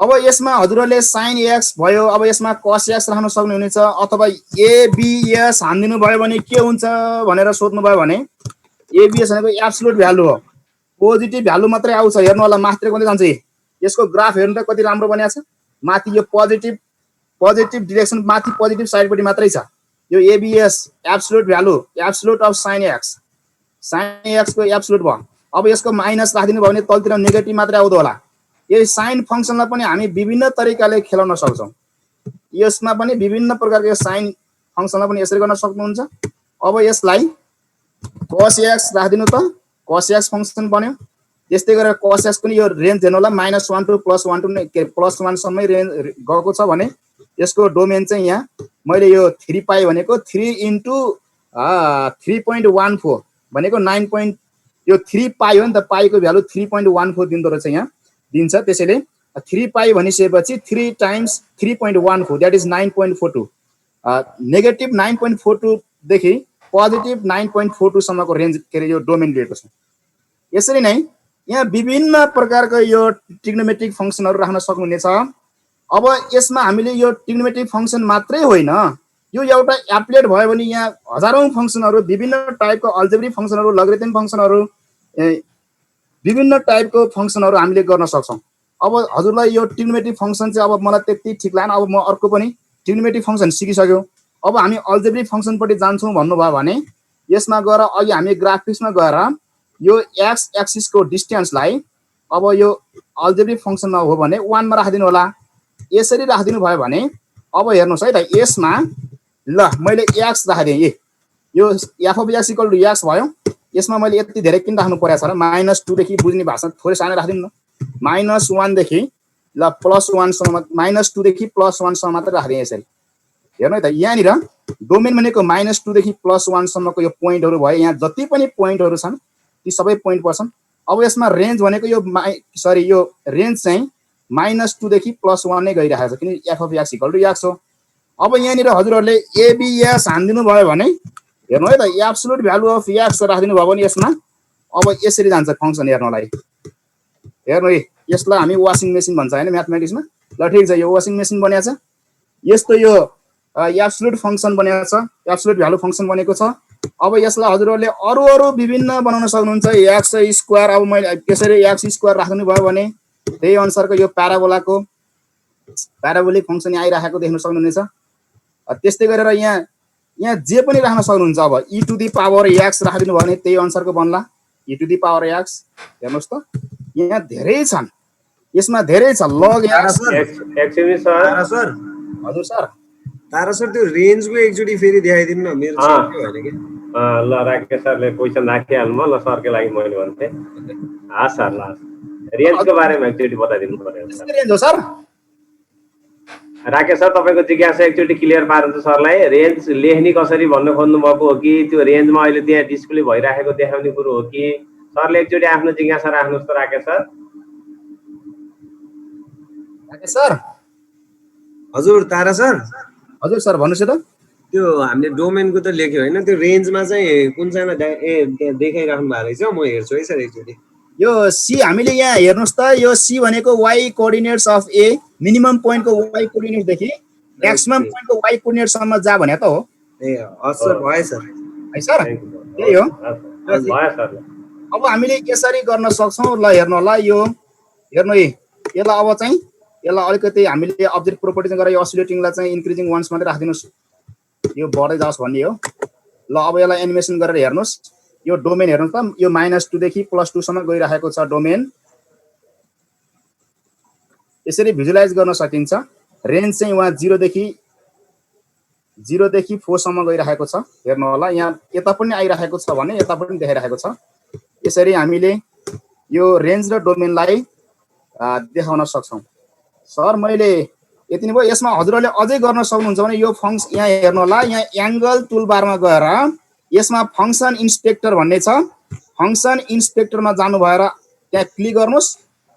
अब यसमा हजुरहरूले साइन एक्स भयो, अब यसमा कस एक्स राख्न सक्नुहुनेछ, अथवा एबिएस हानिदिनु भयो भने के हुन्छ भनेर सोध्नुभयो भने एबिएस भनेको एब्सोल्युट भ्यालु हो, पोजिटिभ भ्यालु मात्रै आउँछ। हेर्नु होला माथि कति जान्छ, यसको ग्राफ हेर्नु त कति राम्रो बनिएको छ। माथि यो पोजिटिभ डिरेक्सन माथि पोजिटिभ साइडपट्टि मात्रै छ। यो ABS absolute value, absolute of sine x को एब्सोल्युट भयो। अब यसको माइनस राखिदिनु भयो भने तलतिर नेगेटिभ मात्रै आउँदो होला। यही साइन फङ्सनलाई पनि हामी विभिन्न तरिकाले खेलाउन सक्छौँ। यसमा पनि विभिन्न प्रकारको साइन फङ्सनलाई पनि यसरी गर्न सक्नुहुन्छ। अब यसलाई cos x राखिदिनु त, cos x फङ्सन बन्यो। त्यस्तै गरेर cos x पनि यो रेन्ज हेर्नु होला -1 टु +1 टु +1 सम्मै रेन्ज गएको छ भने यसको डोमेन चाहिँ यहाँ मैले यो 3 पाई भनेको 3 × 3.14 भनेको 9. यो 3 पाई हो नि त, पाईको भ्यालु 3.14 दिँदो रहेछ यहाँ दिन्छ। त्यसैले 3 पाई भनिसकेपछि 3 टाइम्स 3.14 द्याट इज 9.42, नेगेटिभ 9.42 देखि पोजिटिभ 9.42 सम्मको रेन्ज के अरे यो डोमेन लिएको छ। यसरी नै यहाँ विभिन्न प्रकारको यो ट्रिग्नोमेट्रिक फङ्सनहरू राख्न सक्नुहुनेछ। अब यसमा हामीले यो ट्रिग्नोमेट्रिक फङ्सन मात्रै होइन, यो एउटा एप्लेट भयो भने यहाँ हजारौं फङ्सनहरू, विभिन्न टाइपको अल्जेब्रिक फङ्सनहरू, लग्रेथम फङ्सनहरू, विभिन्न टाइपको फङ्सनहरू हामीले गर्न सक्छौँ। अब हजुरलाई यो ट्रिग्नोमेट्रिक फङ्सन चाहिँ अब मलाई त्यति ठिक लागेन, अब म अर्को पनि ट्रिग्नोमेट्रिक फङ्सन सिकिसक्यो, अब हामी अल्जेब्रिक फङ्सनपट्टि जान्छौँ भन्नुभयो भने यसमा गएर अघि हामी ग्राफिक्समा गएर यो एक्स एक्सिसको डिस्टेन्सलाई अब यो अल्जेब्रिक फङ्सनमा हो भने 1 मा राखिदिनु होला। यसरी राखिदिनु भयो भने अब हेर्नुहोस् है त, यसमा ल मैले एक्स राखिदिएँ, यो F of X equal to X भयो। यसमा मैले यति धेरै किन राख्नु परेको छ र -2 देखि बुझ्ने भाषा थोरै सानो राखिदिनु न, -1 देखि ल +1 सम्म, -2 देखि +1 सम्म मात्र राखिदिएँ यसरी। हेर्नु है त, यहाँनिर डोमेन भनेको -2 देखि +1 सम्मको यो पोइन्टहरू भयो। यहाँ जति पनि पोइन्टहरू छन् ती सबै पोइन्ट पर्छन्। अब यसमा रेन्ज भनेको यो यो रेन्ज चाहिँ -2 देखि +1 नै गइरहेको छ, किन F of X equal to X हो। अब यहाँनिर हजुरहरूले एबिएस हानिदिनु भयो भने हेर्नु है त, एब्सोल्युट भ्यालु अफ एक्स राखिदिनु भयो भने यसमा अब यसरी जान्छ फङ्सन हेर्नलाई। हेर्नु है, यसलाई हामी वासिङ मेसिन भन्छ होइन म्याथमेटिक्समा। ल ठिक छ, यो वासिङ मेसिन बनिएको छ, यस्तो यो एब्सोल्युट फङ्सन बनिएको छ, एब्सोल्युट भ्यालु फङ्सन बनेको छ। अब यसलाई हजुरहरूले अरू विभिन्न बनाउन सक्नुहुन्छ, एक्स स्क्वायर। अब मैले यसरी एक्स स्क्वायर राख्नु भयो भने त्यही अनुसारको यो प्याराबोलिक फङ्सन आइरहेको देख्न सक्नुहुनेछ। त्यस्तै गरेर यहाँ जे पनि राख्न सक्नुहुन्छ। अब e to the power x राखिदिनु भयो भने त्यही अनुसारको बन्ला, e to the power x। हेर्नुहोस् त, यहाँ धेरै छन्, यसमा धेरै छ log x। हजुर सर, तारा सर त्यो रेन्जको एकचोटि फेरि देखाइदिनु न, मेरो चाहिँ भएन के। ल राकेश सरले क्वेसन राखिहाल्नु म, ल सरकै लागि मैले भन्थे। हाँ सर, ल रेन्जको बारेमा एकचोटि बताइदिनु पर्यो रेन्ज हो सर। राकेश सर, तपाईँको जिज्ञासा एकचोटि क्लियर पार्नु सरलाई। रेन्ज लेख्ने कसरी भन्नु खोज्नु भएको हो कि त्यो रेन्जमा अहिले त्यहाँ डिस्प्ले भइराखेको देखाउने कुरो हो कि? सरले एकचोटि आफ्नो जिज्ञासा राख्नुहोस् त राकेश सर। राकेश सर। हजुर तारा सर। हजुर सर, भन्नुहोस् त। त्यो हामीले डोमेनको त लेख्यो होइन, त्यो रेन्जमा चाहिँ कुन चाहिँ देखाइराख्नु भएको रहेछ, म हेर्छु है सर एकचोटि। यो सी हामीले यहाँ हेर्नुहोस् त, यो सी भनेको y coordinates of A, minimum पोइन्टको y coordinates देखि म्याक्सिमम पोइन्टको y कोअर्डिनेट्स सम्म जा भने त हो। ए हस् सर भयो सर है सर थ्याङ्क यू त्यही हो हजुर। भयो सर अब हामीले यसरी गर्न सक्छौँ ल हेर्नु होला यो हेर्नु है यसलाई अब चाहिँ यसलाई अलिकति हामीले अब्जेक्ट प्रोपर्टी गरेर यो असिलेटिङलाई चाहिँ इन्क्रिजिङ वान्स मात्रै राखिदिनुहोस् यो बढ्दै जाओस् भन्ने हो ल अब यसलाई एनिमेसन गरेर हेर्नुहोस् यो डोमेन हेर्नुहोस् त यो -2 देखि +2 सम्म गइरहेको छ डोमेन यसरी भिजुलाइज गर्न सकिन्छ रेन्ज चाहिँ वहाँ 0 देखि 4 सम्म गइरहेको छ हेर्नु होला यहाँ यता पनि आइरहेको छ भने यता पनि देखाइरहेको छ यसरी हामीले यो रेन्ज र डोमेनलाई देखाउन सक्छौं सर मैले यति नै भयो यसमा हजुरहरूले अझै गर्न सक्नुहुन्छ भने यो फंक्सन यहाँ हेर्नु होला यहाँ एंगल टुलबारमा गएर यसमा फंक्सन इन्स्पेक्टर भन्ने छ फंक्सन इन्स्पेक्टरमा जानु भएर त्यहाँ क्लिक गर्नुस्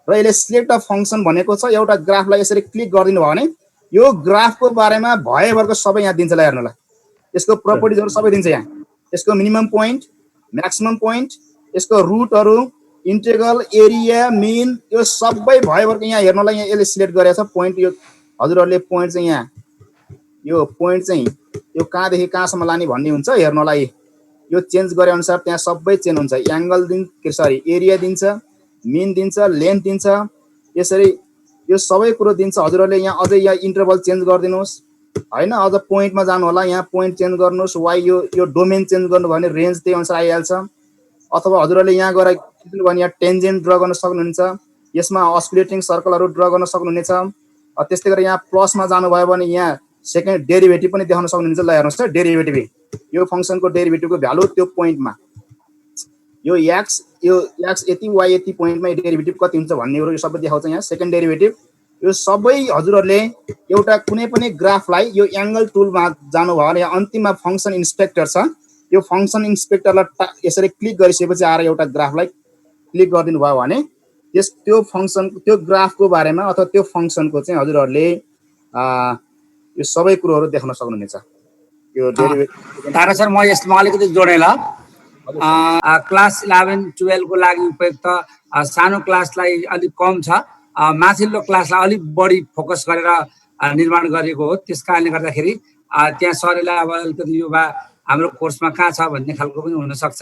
र यसले सिलेक्ट अ फंक्सन भनेको छ एउटा ग्राफलाई यसरी क्लिक गरिदिनु भयो भने यो ग्राफको बारेमा भएभरको सबै यहाँ दिन्छ ल हेर्नु होला यसको प्रपर्टिजहरु सबै दिन्छ यहाँ यसको मिनिमम पोइन्ट म्याक्सिमम पोइन्ट यसको रुटहरु इंटेग्रल एरिया मीन यो सबै भएभरको यहाँ हेर्नु होला यहाँ यसले सिलेक्ट गरेछ पोइन्ट यो हजुरहरुले पोइन्ट चाहिँ यहाँ यो पोइन्ट चाहिँ यो कहाँदेखि कहाँसम्म लाने भन्ने हुन्छ हेर्नु होला यो चेन्ज गरे अनुसार त्यहाँ सबै चेन्ज हुन्छ एंगल एरिया दिन्छ मीन दिन्छ लेन्थ दिन्छ यसरी यो सबै कुरो दिन्छ हजुरहरुले यहाँ अझै यहाँ इन्टरभल चेन्ज गरिदिनुस् हैन अझ पोइन्टमा जानु होला यहाँ पोइन्ट चेन्ज गर्नुस् वाइ यो डोमेन चेन्ज गर्नु भने रेन्ज त्यही अनुसार आइहाल्छ अथवा हजुरहरुले यहाँ गएर भने यहाँ टेन्जेन्ट ड्रा गर्न सक्नुहुन्छ यसमा अस्कुलेटिङ सर्कलहरु ड्रा गर्न सक्नुहुनेछ त्यस्तै गरेर यहाँ प्लसमा जानु भयो भने यहाँ सेकेन्ड डेरिभेटिभ पनि देखाउन सक्नुहुन्छ ल हेर्नुस् त डेरिभेटिभ यो फंक्सनको डेरिभेटिभको भ्यालु त्यो पोइन्टमा यो x यति y यति पोइन्टमा डेरिभेटिभ कति हुन्छ भन्नेहरु यो सबै देखाउँछ यहाँ सेकेन्ड डेरिभेटिभ यो सबै हजुरहरुले एउटा कुनै पनि ग्राफलाई यो एंगल टुलमा जानु भयो भने यहाँ अन्तिममा फंक्सन इन्स्पेक्टर छ यो फंक्सन इन्स्पेक्टरलाई यसरी क्लिक गरिसकेपछि आएर एउटा ग्राफलाई क्लिक गरिदिनु भयो भने त्यो फंक्सन त्यो ग्राफको बारेमा अथवा त्यो फंक्सनको चाहिँ हजुरहरुले यो सबै कुरोहरु देख्न सक्नुहुनेछ यो डेरिभेटिभ तारा सर म यसमा अलिकति जोडे ल क्लास 11 12 को लागि उपयुक्त सानो क्लासलाई अलिक कम छ माथिल्लो क्लासलाई अलिक बढी फोकस गरेर निर्माण गरिएको हो त्यसकारणले गर्दाखेरि त्यहाँ सरले अब अलिकति यो हाम्रो कोर्समा कहाँ छ भन्ने खालको पनि हुन सक्छ